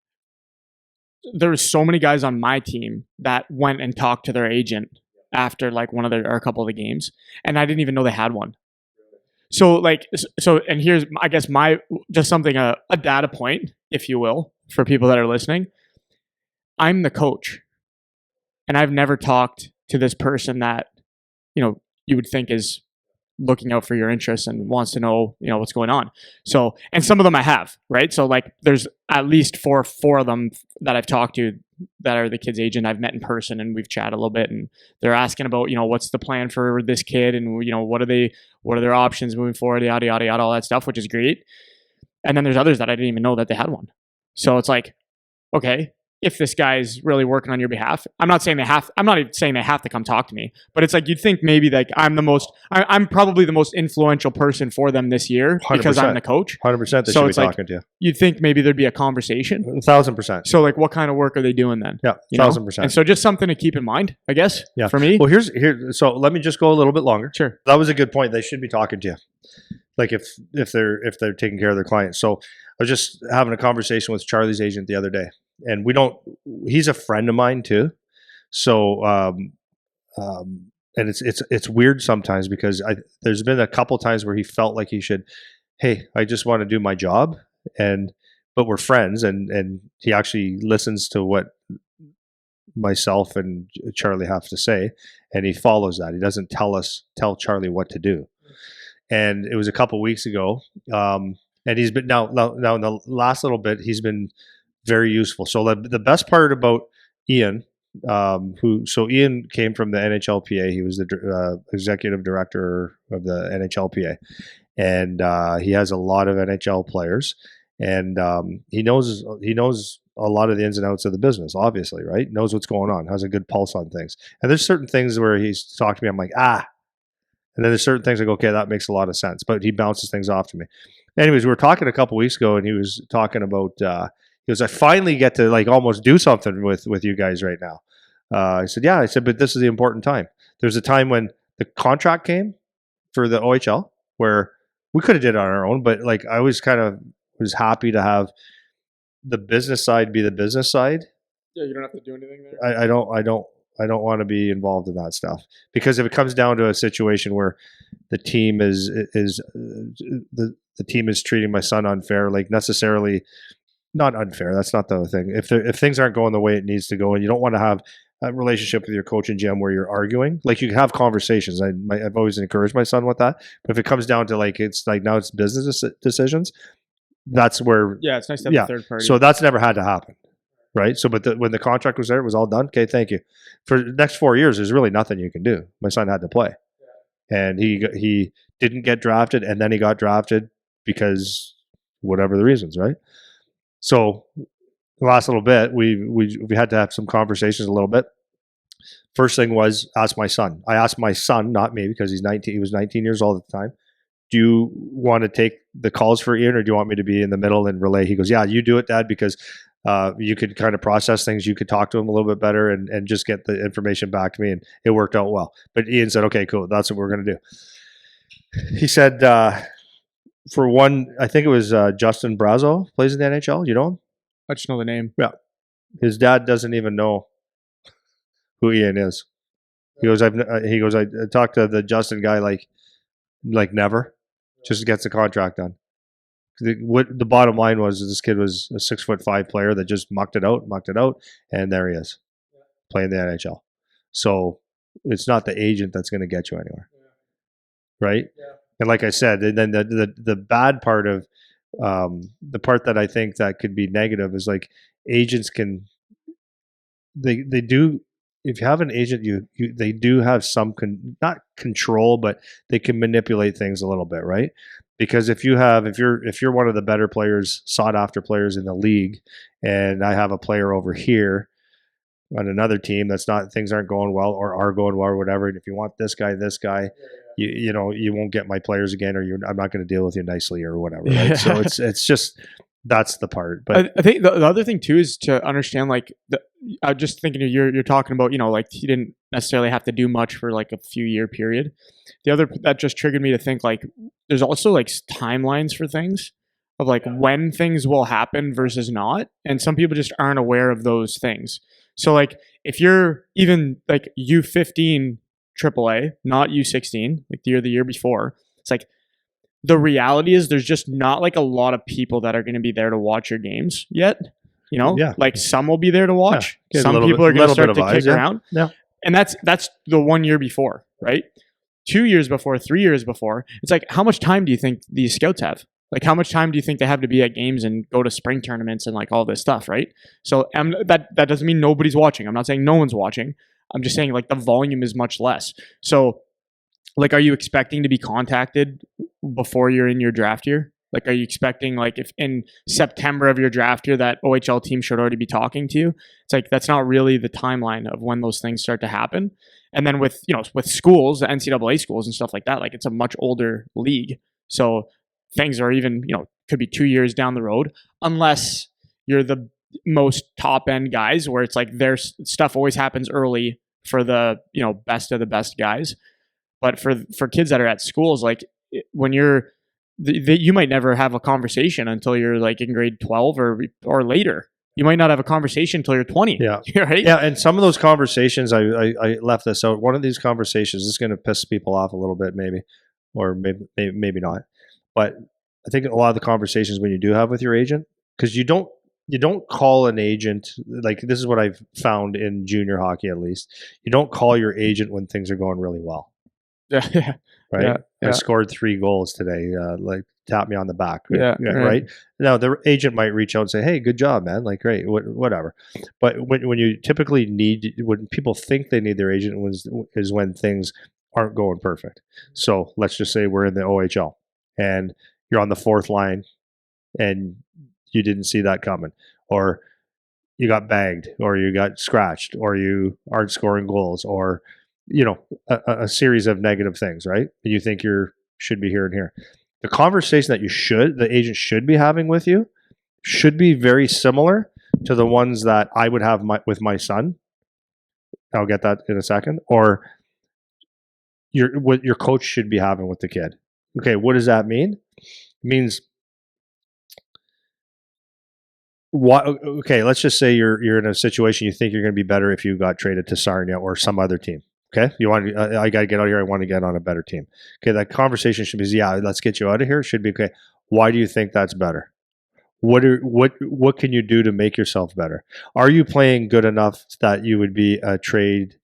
there was so many guys on my team that went and talked to their agent after like one of or a couple of the games, and I didn't even know they had one. So and here's, I guess, just something, a data point, if you will, for people that are listening. I'm the coach, and I've never talked to this person that, you would think is looking out for your interests and wants to know, what's going on. So, and some of them I have, right? So like there's at least four of them that I've talked to that are the kid's agent I've met in person, and we've chatted a little bit, and they're asking about, what's the plan for this kid, and, what are their options moving forward, yada, yada, yada, all that stuff, which is great. And then there's others that I didn't even know that they had one. So it's like, okay, if this guy's really working on your behalf, I'm not even saying they have to come talk to me, but it's like, you'd think maybe like I'm probably the most influential person for them this year because 100%. I'm the coach. 100% they should be talking to you. You'd think maybe there'd be a conversation. 1,000%. So like, what kind of work are they doing then? Yeah, 1,000%. And so just something to keep in mind, I guess, yeah. For me. Well, so let me just go a little bit longer. Sure. That was a good point. They should be talking to you. Like if they're taking care of their clients. So I was just having a conversation with Charlie's agent the other day, and he's a friend of mine too. So, and it's weird sometimes because there's been a couple times where he felt like he should, hey, I just want to do my job, but we're friends, and he actually listens to what myself and Charlie have to say, and he follows that. He doesn't tell Charlie what to do. And it was a couple weeks ago, and he's been now in the last little bit, he's been very useful. So the best part about Ian, Ian came from the NHLPA. He was the executive director of the NHLPA, and he has a lot of NHL players, and he knows a lot of the ins and outs of the business. Obviously, right? Knows what's going on, has a good pulse on things. And there's certain things where he's talked to me, I'm like, and then there's certain things I go, okay, that makes a lot of sense. But he bounces things off to me. Anyways, we were talking a couple weeks ago, and he was talking about, he goes, I finally get to like almost do something with you guys right now. I said, yeah. I said, but this is the important time. There's a time when the contract came for the OHL where we could have did it on our own, but like I was kind of was happy to have the business side be the business side. Yeah, you don't have to do anything there. I don't want to be involved in that stuff, because if it comes down to a situation where the team is the team is treating my son unfair, like necessarily not unfair, that's not the thing. If things aren't going the way it needs to go, and you don't want to have a relationship with your coach and GM where you're arguing. Like you can have conversations. I've always encouraged my son with that. But if it comes down to like it's like now it's business decisions, that's where it's nice to have a third party. So that's never had to happen, right? So, but when the contract was there, it was all done. Okay, thank you. For the next 4 years, there's really nothing you can do. My son had to play, and he didn't get drafted, and then he got drafted because whatever the reasons, right? So the last little bit, we had to have some conversations a little bit. First thing was ask my son. I asked my son, not me, because he's 19. He was 19 years old at the time. Do you want to take the calls for Ian, or do you want me to be in the middle and relay? He goes, yeah, you do it, Dad, because you could kind of process things. You could talk to him a little bit better and just get the information back to me. And it worked out well. But Ian said, okay, cool. That's what we're going to do. He said, for one, I think it was Justin Brazo plays in the NHL. You know him? I just know the name. Yeah. His dad doesn't even know who Ian is. He goes, I talked to the Justin guy like never. Just gets the contract done. What the bottom line was this kid was a 6'5" player that just mucked it out, and there he is, playing the NHL. So it's not the agent that's going to get you anywhere, right? Yeah. And like I said, and then the bad part of the part that I think that could be negative is like agents can they do. If you have an agent, they do have some not control, but they can manipulate things a little bit, right? Because if you're one of the better players, sought after players in the league, and I have a player over here on another team that's not things aren't going well or are going well or whatever, and if you want this guy, you won't get my players again, or I'm not going to deal with you nicely or whatever, right? So it's just. That's the part. But I think the other thing too is to understand, like, I'm just thinking you're talking about, like he didn't necessarily have to do much for like a few year period. The other that just triggered me to think like there's also like timelines for things of like when things will happen versus not, and some people just aren't aware of those things. So like if you're even like U15 AAA, not U16, like the year before, it's like. The reality is there's just not like a lot of people that are going to be there to watch your games yet. Like some will be there to watch. Yeah. Some people are going to start to kick around. Yeah. And that's the 1 year before, right? 2 years before, 3 years before. It's like, how much time do you think these scouts have? Like, how much time do you think they have to be at games and go to spring tournaments and like all this stuff, right? So that doesn't mean nobody's watching. I'm not saying no one's watching. I'm just saying like the volume is much less. So like, are you expecting to be contacted before you're in your draft year? Like, are you expecting like if in September of your draft year that OHL team should already be talking to you? It's like that's not really the timeline of when those things start to happen. And then with schools, the NCAA schools and stuff like that, like it's a much older league, so things are even could be 2 years down the road unless you're the most top end guys where it's like their stuff always happens early for the best of the best guys. But for kids that are at schools, like when you might never have a conversation until you're like in grade 12 or later. You might not have a conversation until you're 20. Yeah. Right? Yeah. And some of those conversations, I left this out. One of these conversations is going to piss people off a little bit, maybe, or maybe not. But I think a lot of the conversations when you do have with your agent, because you don't call an agent, like this is what I've found in junior hockey at least. You don't call your agent when things are going really well. Yeah. Right. Yeah. I scored 3 goals today. Like tap me on the back. Yeah. Right. Now the agent might reach out and say, "Hey, good job, man. Like, great, whatever." But when you typically when people think they need their agent is when things aren't going perfect. So let's just say we're in the OHL and you're on the 4th line and you didn't see that coming, or you got bagged, or you got scratched, or you aren't scoring goals, or a series of negative things, right? You think should be here and here. The conversation that the agent should be having with you should be very similar to the ones that I would have with my son. I'll get that in a second. Or what your coach should be having with the kid. Okay, what does that mean? It means what? Okay, let's just say you're in a situation you think you're going to be better if you got traded to Sarnia or some other team. Okay, I got to get out of here. I want to get on a better team. Okay, that conversation should be, yeah, let's get you out of here. It should be, okay, why do you think that's better? what can you do to make yourself better? Are you playing good enough that you would be a trade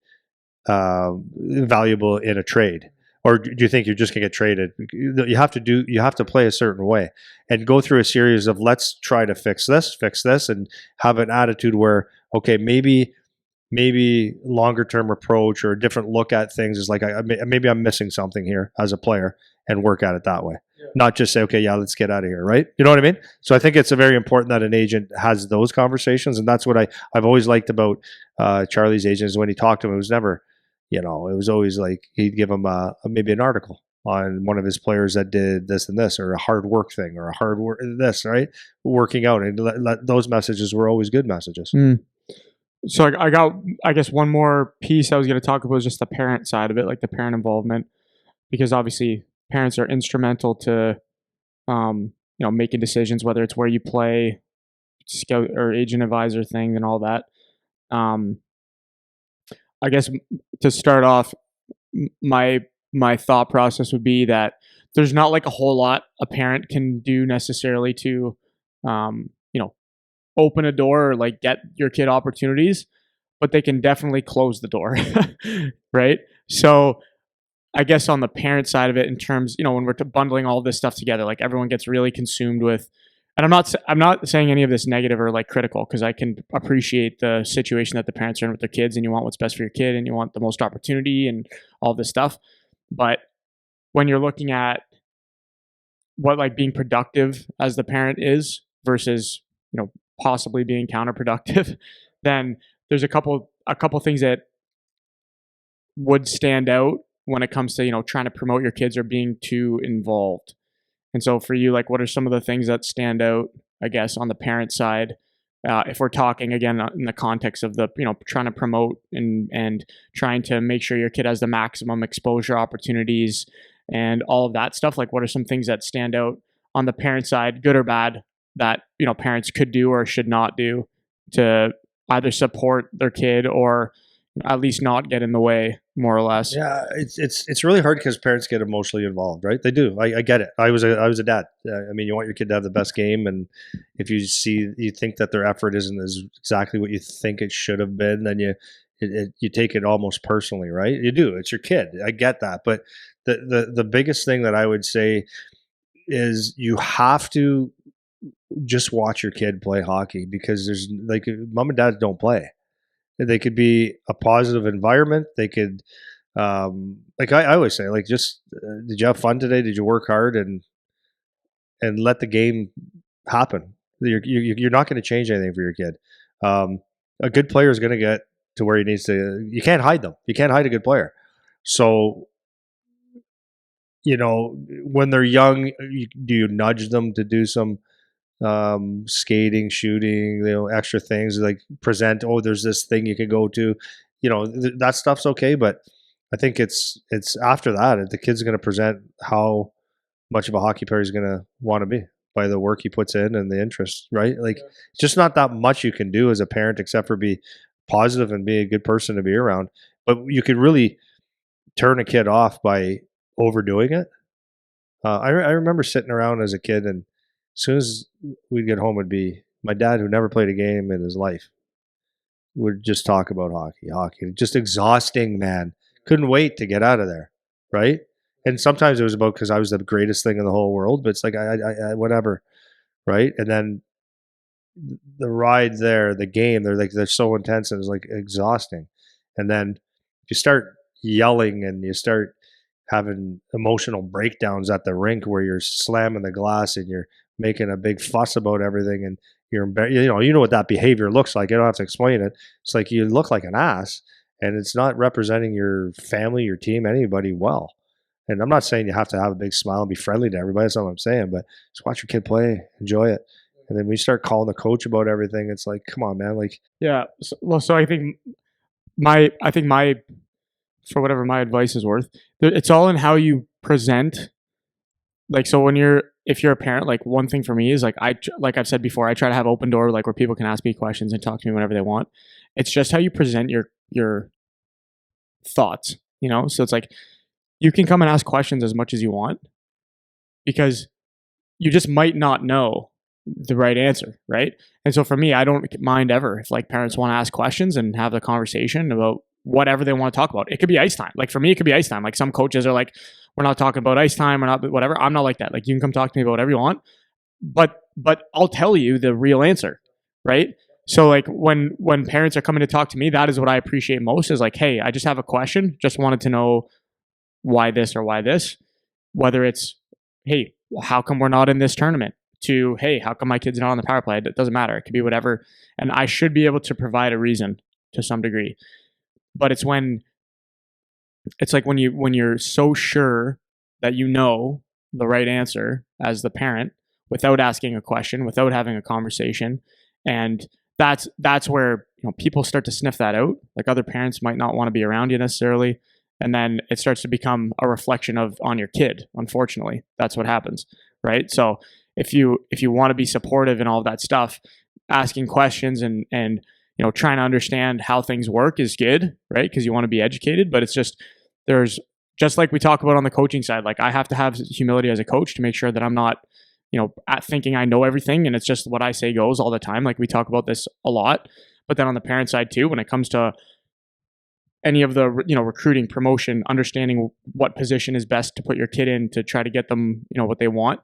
valuable in a trade? Or do you think you're just going to get traded? You have to play a certain way and go through a series of let's try to fix this, and have an attitude where, okay, maybe longer term approach or a different look at things is like, maybe I'm missing something here as a player, and work at it that way. Yeah. Not just say, okay, yeah, let's get out of here, right? You know what I mean? So I think it's a very important that an agent has those conversations, and that's what I've always liked about Charlie's agents. When he talked to him, it was never, it was always like he'd give him maybe an article on one of his players that did this and this, or a hard work thing, or a hard work this, right? Working out, and those messages were always good messages. So I got, I guess, one more piece I was going to talk about is just the parent side of it, like the parent involvement, because obviously parents are instrumental to, making decisions, whether it's where you play, scout or agent advisor thing and all that. I guess to start off, my thought process would be that there's not like a whole lot a parent can do necessarily to, open a door or like get your kid opportunities, but they can definitely close the door, right? So I guess on the parent side of it, in terms, when we're bundling all this stuff together, like everyone gets really consumed with, and I'm not saying any of this negative or like critical, because I can appreciate the situation that the parents are in with their kids, and you want what's best for your kid, and you want the most opportunity and all this stuff. But when you're looking at what like being productive as the parent is versus, possibly being counterproductive, then there's a couple things that would stand out when it comes to, trying to promote your kids or being too involved. And so for you, like, what are some of the things that stand out, I guess, on the parent side? If we're talking again in the context of the, trying to promote and trying to make sure your kid has the maximum exposure opportunities and all of that stuff, like what are some things that stand out on the parent side, good or bad, that, parents could do or should not do to either support their kid or at least not get in the way, more or less? Yeah, it's really hard because parents get emotionally involved, right? They do. I get it. I was a dad. I mean, you want your kid to have the best game, and if you think that their effort isn't as exactly what you think it should have been, then you take it almost personally, right? You do. It's your kid. I get that, but the biggest thing that I would say is you have to just watch your kid play hockey, because there's like, mom and dad don't play. They could be a positive environment. They could, like I always say, like, just did you have fun today? Did you work hard, and let the game happen? You're not going to change anything for your kid. A good player is going to get to where he needs to. You can't hide them. You can't hide a good player. So, when they're young, do you nudge them to do some skating, shooting, extra things, like present, oh, there's this thing you can go to, that stuff's okay. But I think it's after that, the kid's going to present how much of a hockey player he's going to want to be by the work he puts in and the interest, right? Like, it's just not that much you can do as a parent except for be positive and be a good person to be around. But you could really turn a kid off by overdoing it. I remember sitting around as a kid, and as soon as we'd get home, would be my dad, who never played a game in his life, would just talk about hockey. Just exhausting, man. Couldn't wait to get out of there, right? And sometimes it was about because I was the greatest thing in the whole world, but it's like, I whatever, right? And then the ride there, the game, they're so intense, and it's like exhausting. And then if you start yelling and you start having emotional breakdowns at the rink where you're slamming the glass and you're making a big fuss about everything, and you're you know what that behavior looks like. I don't have to explain it. It's like you look like an ass, and it's not representing your family, your team, anybody well. And I'm not saying you have to have a big smile and be friendly to everybody. That's not what I'm saying. But just watch your kid play, enjoy it. And then we start calling the coach about everything. It's like, come on, man. Like, yeah. So I think my for whatever my advice is worth, it's all in how you present. Like, so if you're a parent, like, one thing for me is like, like I've said before, I try to have open door, like, where people can ask me questions and talk to me whenever they want. It's just how you present your thoughts, So it's like, you can come and ask questions as much as you want, because you just might not know. the right answer, right? And so for me, I don't mind ever if like parents want to ask questions and have the conversation about whatever they want to talk about. It could be ice time. Like for me, it could be ice time. Like some coaches are like, we're not talking about ice time or not whatever. I'm not like that. Like you can come talk to me about whatever you want, but I'll tell you the real answer, right? So like when parents are coming to talk to me, that is what I appreciate most is like, hey, I just have a question, just wanted to know why this or why this, whether it's, hey, how come we're not in this tournament? To, hey, how come my kid's not on the power play? It doesn't matter. It could be whatever. And I should be able to provide a reason to some degree. But it's like when you're so sure that you know the right answer as the parent without asking a question, without having a conversation. And that's where people start to sniff that out. Like other parents might not want to be around you necessarily. And then it starts to become a reflection on your kid. Unfortunately, that's what happens, right? So if you want to be supportive and all of that stuff, asking questions and trying to understand how things work is good, right? Because you want to be educated, but it's there's just like we talk about on the coaching side, like I have to have humility as a coach to make sure that I'm not thinking I know everything and it's just what I say goes all the time. Like we talk about this a lot, but then on the parent side too, when it comes to any of the recruiting, promotion, understanding what position is best to put your kid in to try to get them what they want,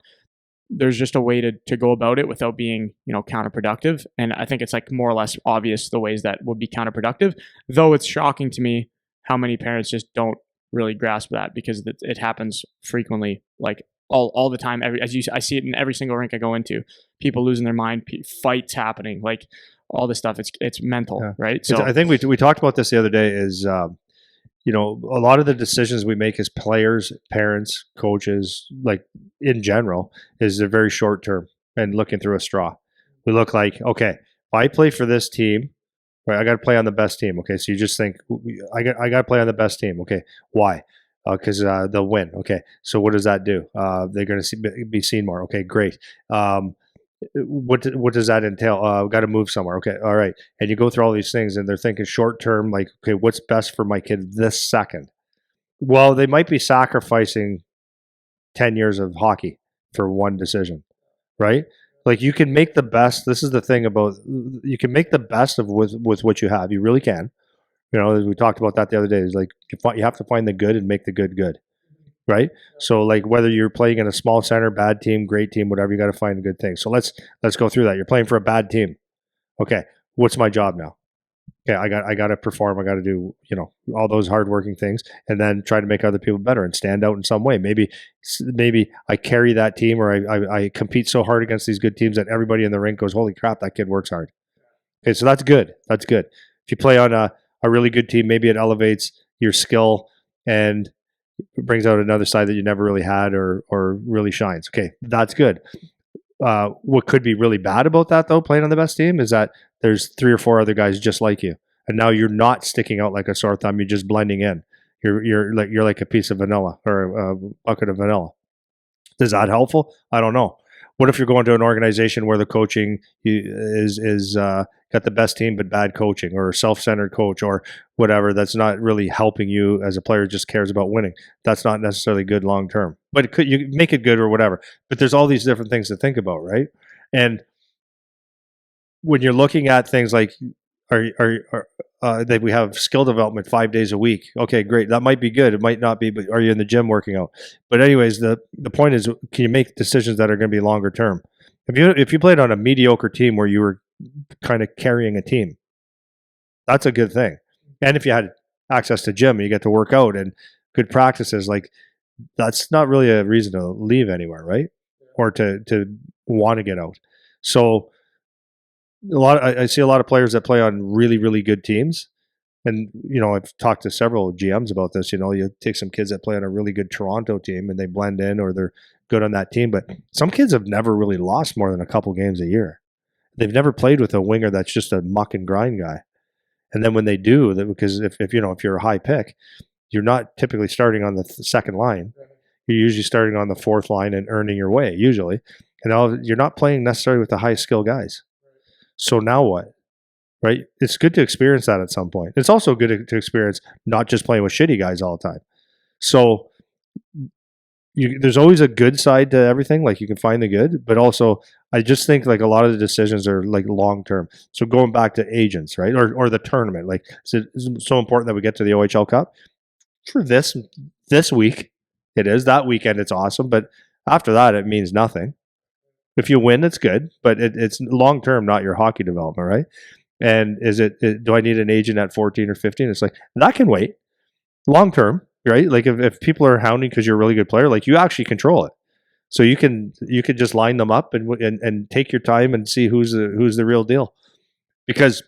there's just a way to go about it without being counterproductive. And I think it's like more or less obvious the ways that would be counterproductive, though it's shocking to me how many parents just don't really grasp that because it happens frequently, like all the time. I see it in every single rink I go into, people losing their mind, fights happening, like all this stuff. It's mental, yeah. Right? So I think we talked about this the other day is, a lot of the decisions we make as players, parents, coaches, like in general, is they're very short term and looking through a straw. We look like, okay, if I play for this team, right, I got to play on the best team. Okay, so you just think I got to play on the best team. Okay, why? Because they'll win. Okay, so what does that do? They're going to be seen more. Okay, great. What does that entail? Got to move somewhere. Okay, all right. And you go through all these things, and they're thinking short term, like, okay, what's best for my kid this second? Well, they might be sacrificing 10 years of hockey for one decision, right? Like you can make the best. This is the thing about you can make the best of with what you have. You really can. We talked about that the other day. Is like you have to find the good and make the good good. Right. So like whether you're playing in a small center, bad team, great team, whatever, you got to find a good thing. So let's go through that. You're playing for a bad team. Okay. What's my job now? Okay. I got to perform. I got to do, all those hardworking things and then try to make other people better and stand out in some way. Maybe I carry that team or I compete so hard against these good teams that everybody in the rink goes, holy crap, that kid works hard. Okay. So that's good. That's good. If you play on a really good team, maybe it elevates your skill and it brings out another side that you never really had or really shines. Okay, that's good. What could be really bad about that, though, playing on the best team, is that there's 3 or 4 other guys just like you, and now you're not sticking out like a sore thumb. You're just blending in. You're like a piece of vanilla or a bucket of vanilla. Is that helpful? I don't know. What if you're going to an organization where the coaching is got the best team but bad coaching, or a self-centered coach, or whatever that's not really helping you as a player, just cares about winning? That's not necessarily good long term. But you make it good or whatever. But there's all these different things to think about, right? And when you're looking at things like that we have skill development 5 days a week. Okay, great. That might be good. It might not be, but are you in the gym working out? But anyways, the point is, can you make decisions that are going to be longer term? If you played on a mediocre team where you were kind of carrying a team, that's a good thing. And if you had access to gym and you get to work out and good practices, like that's not really a reason to leave anywhere, right? Or to want to get out. So I see a lot of players that play on really, really good teams. And, I've talked to several GMs about this. You take some kids that play on a really good Toronto team and they blend in or they're good on that team. But some kids have never really lost more than a couple games a year. They've never played with a winger that's just a muck and grind guy. And then when they do, because if you're a high pick, you're not typically starting on the second line. You're usually starting on the fourth line and earning your way, usually. And you're not playing necessarily with the high skill guys. So now what? Right? It's good to experience that at some point. It's also good to experience not just playing with shitty guys all the time. So there's always a good side to everything. Like you can find the good, but also I just think like a lot of the decisions are like long term. So going back to agents, right, or the tournament, like it's so important that we get to the OHL Cup for this week. It is that weekend. It's awesome, but after that, it means nothing. If you win, it's good, but it's long term, not your hockey development, right? And do I need an agent at 14 or 15? It's like that can wait. Long term, right? Like if people are hounding because you're a really good player, like you actually control it. So you could just line them up and take your time and see who's the real deal. Because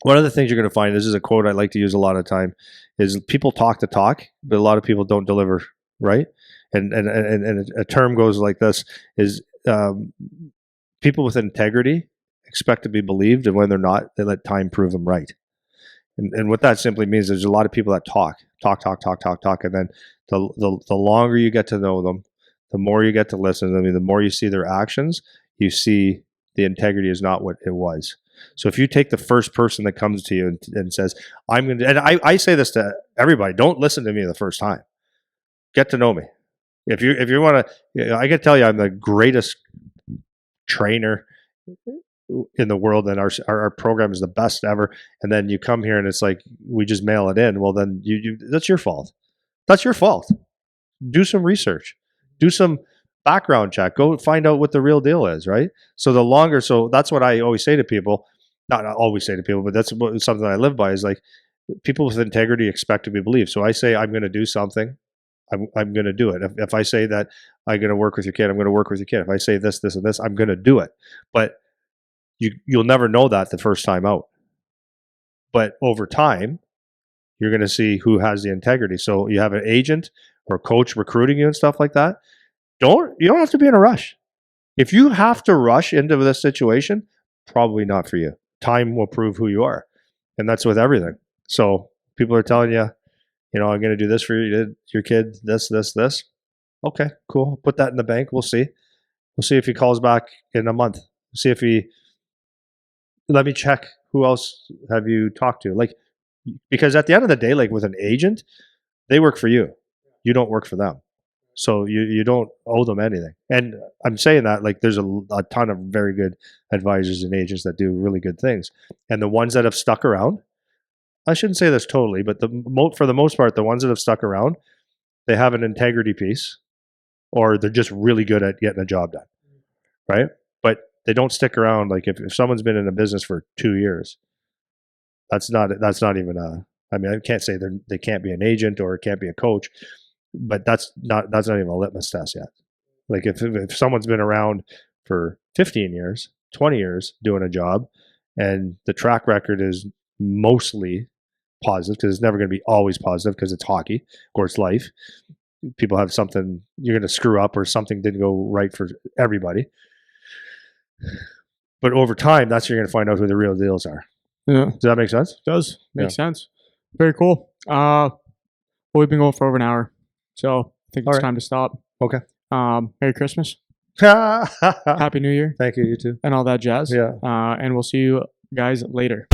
one of the things you're going to find, this is a quote I like to use a lot of time, is people talk the talk, but a lot of people don't deliver, right? And a term goes like this: is people with integrity expect to be believed, and when they're not, they let time prove them right. And what that simply means, there's a lot of people that talk, and then the longer you get to know them, the more you get to listen to them, the more you see their actions, you see the integrity is not what it was. So if you take the first person that comes to you and says, I'm going to, and I say this to everybody, don't listen to me the first time. Get to know me. If you want to, I can tell you I'm the greatest trainer in the world, and our program is the best ever. And then you come here and it's like, we just mail it in. Well, then that's your fault. That's your fault. Do some research, do some background check, go find out what the real deal is, right? So that's what I always say to people, not always say to people, but that's something that I live by, is like, people with integrity expect to be believed. So I say, I'm going to do something. I'm going to do it. If I say that I'm going to work with your kid, I'm going to work with your kid. If I say this, and this, I'm going to do it. But you'll never know that the first time out. But over time, you're going to see who has the integrity. So you have an agent or coach recruiting you and stuff like that. You don't have to be in a rush. If you have to rush into this situation, probably not for you. Time will prove who you are. And that's with everything. So people are telling you, I'm going to do this for your kid, this. Okay, cool. Put that in the bank. We'll see. We'll see if he calls back in a month. See if let me check. Who else have you talked to? Like, because at the end of the day, like with an agent, they work for you. You don't work for them. So you don't owe them anything. And I'm saying that like there's a ton of very good advisors and agents that do really good things. And the ones that have stuck around, I shouldn't say this totally, but for the most part, the ones that have stuck around, they have an integrity piece, or they're just really good at getting a job done, right? But they don't stick around. Like if someone's been in a business for 2 years, that's not even I mean, I can't say they can't be an agent or it can't be a coach, but that's not even a litmus test yet. Like if someone's been around for 15 years, 20 years doing a job, and the track record is mostly positive, because it's never going to be always positive, because it's hockey or it's life. People have something, you're going to screw up, or something didn't go right for everybody. But over time, that's where you're going to find out who the real deals are. Yeah. Does that make sense? It does. Makes sense. Very cool. Well, we've been going for over an hour, so I think it's time to stop. Okay. Merry Christmas. Happy New Year. Thank you. You too. And all that jazz. Yeah. And we'll see you guys later.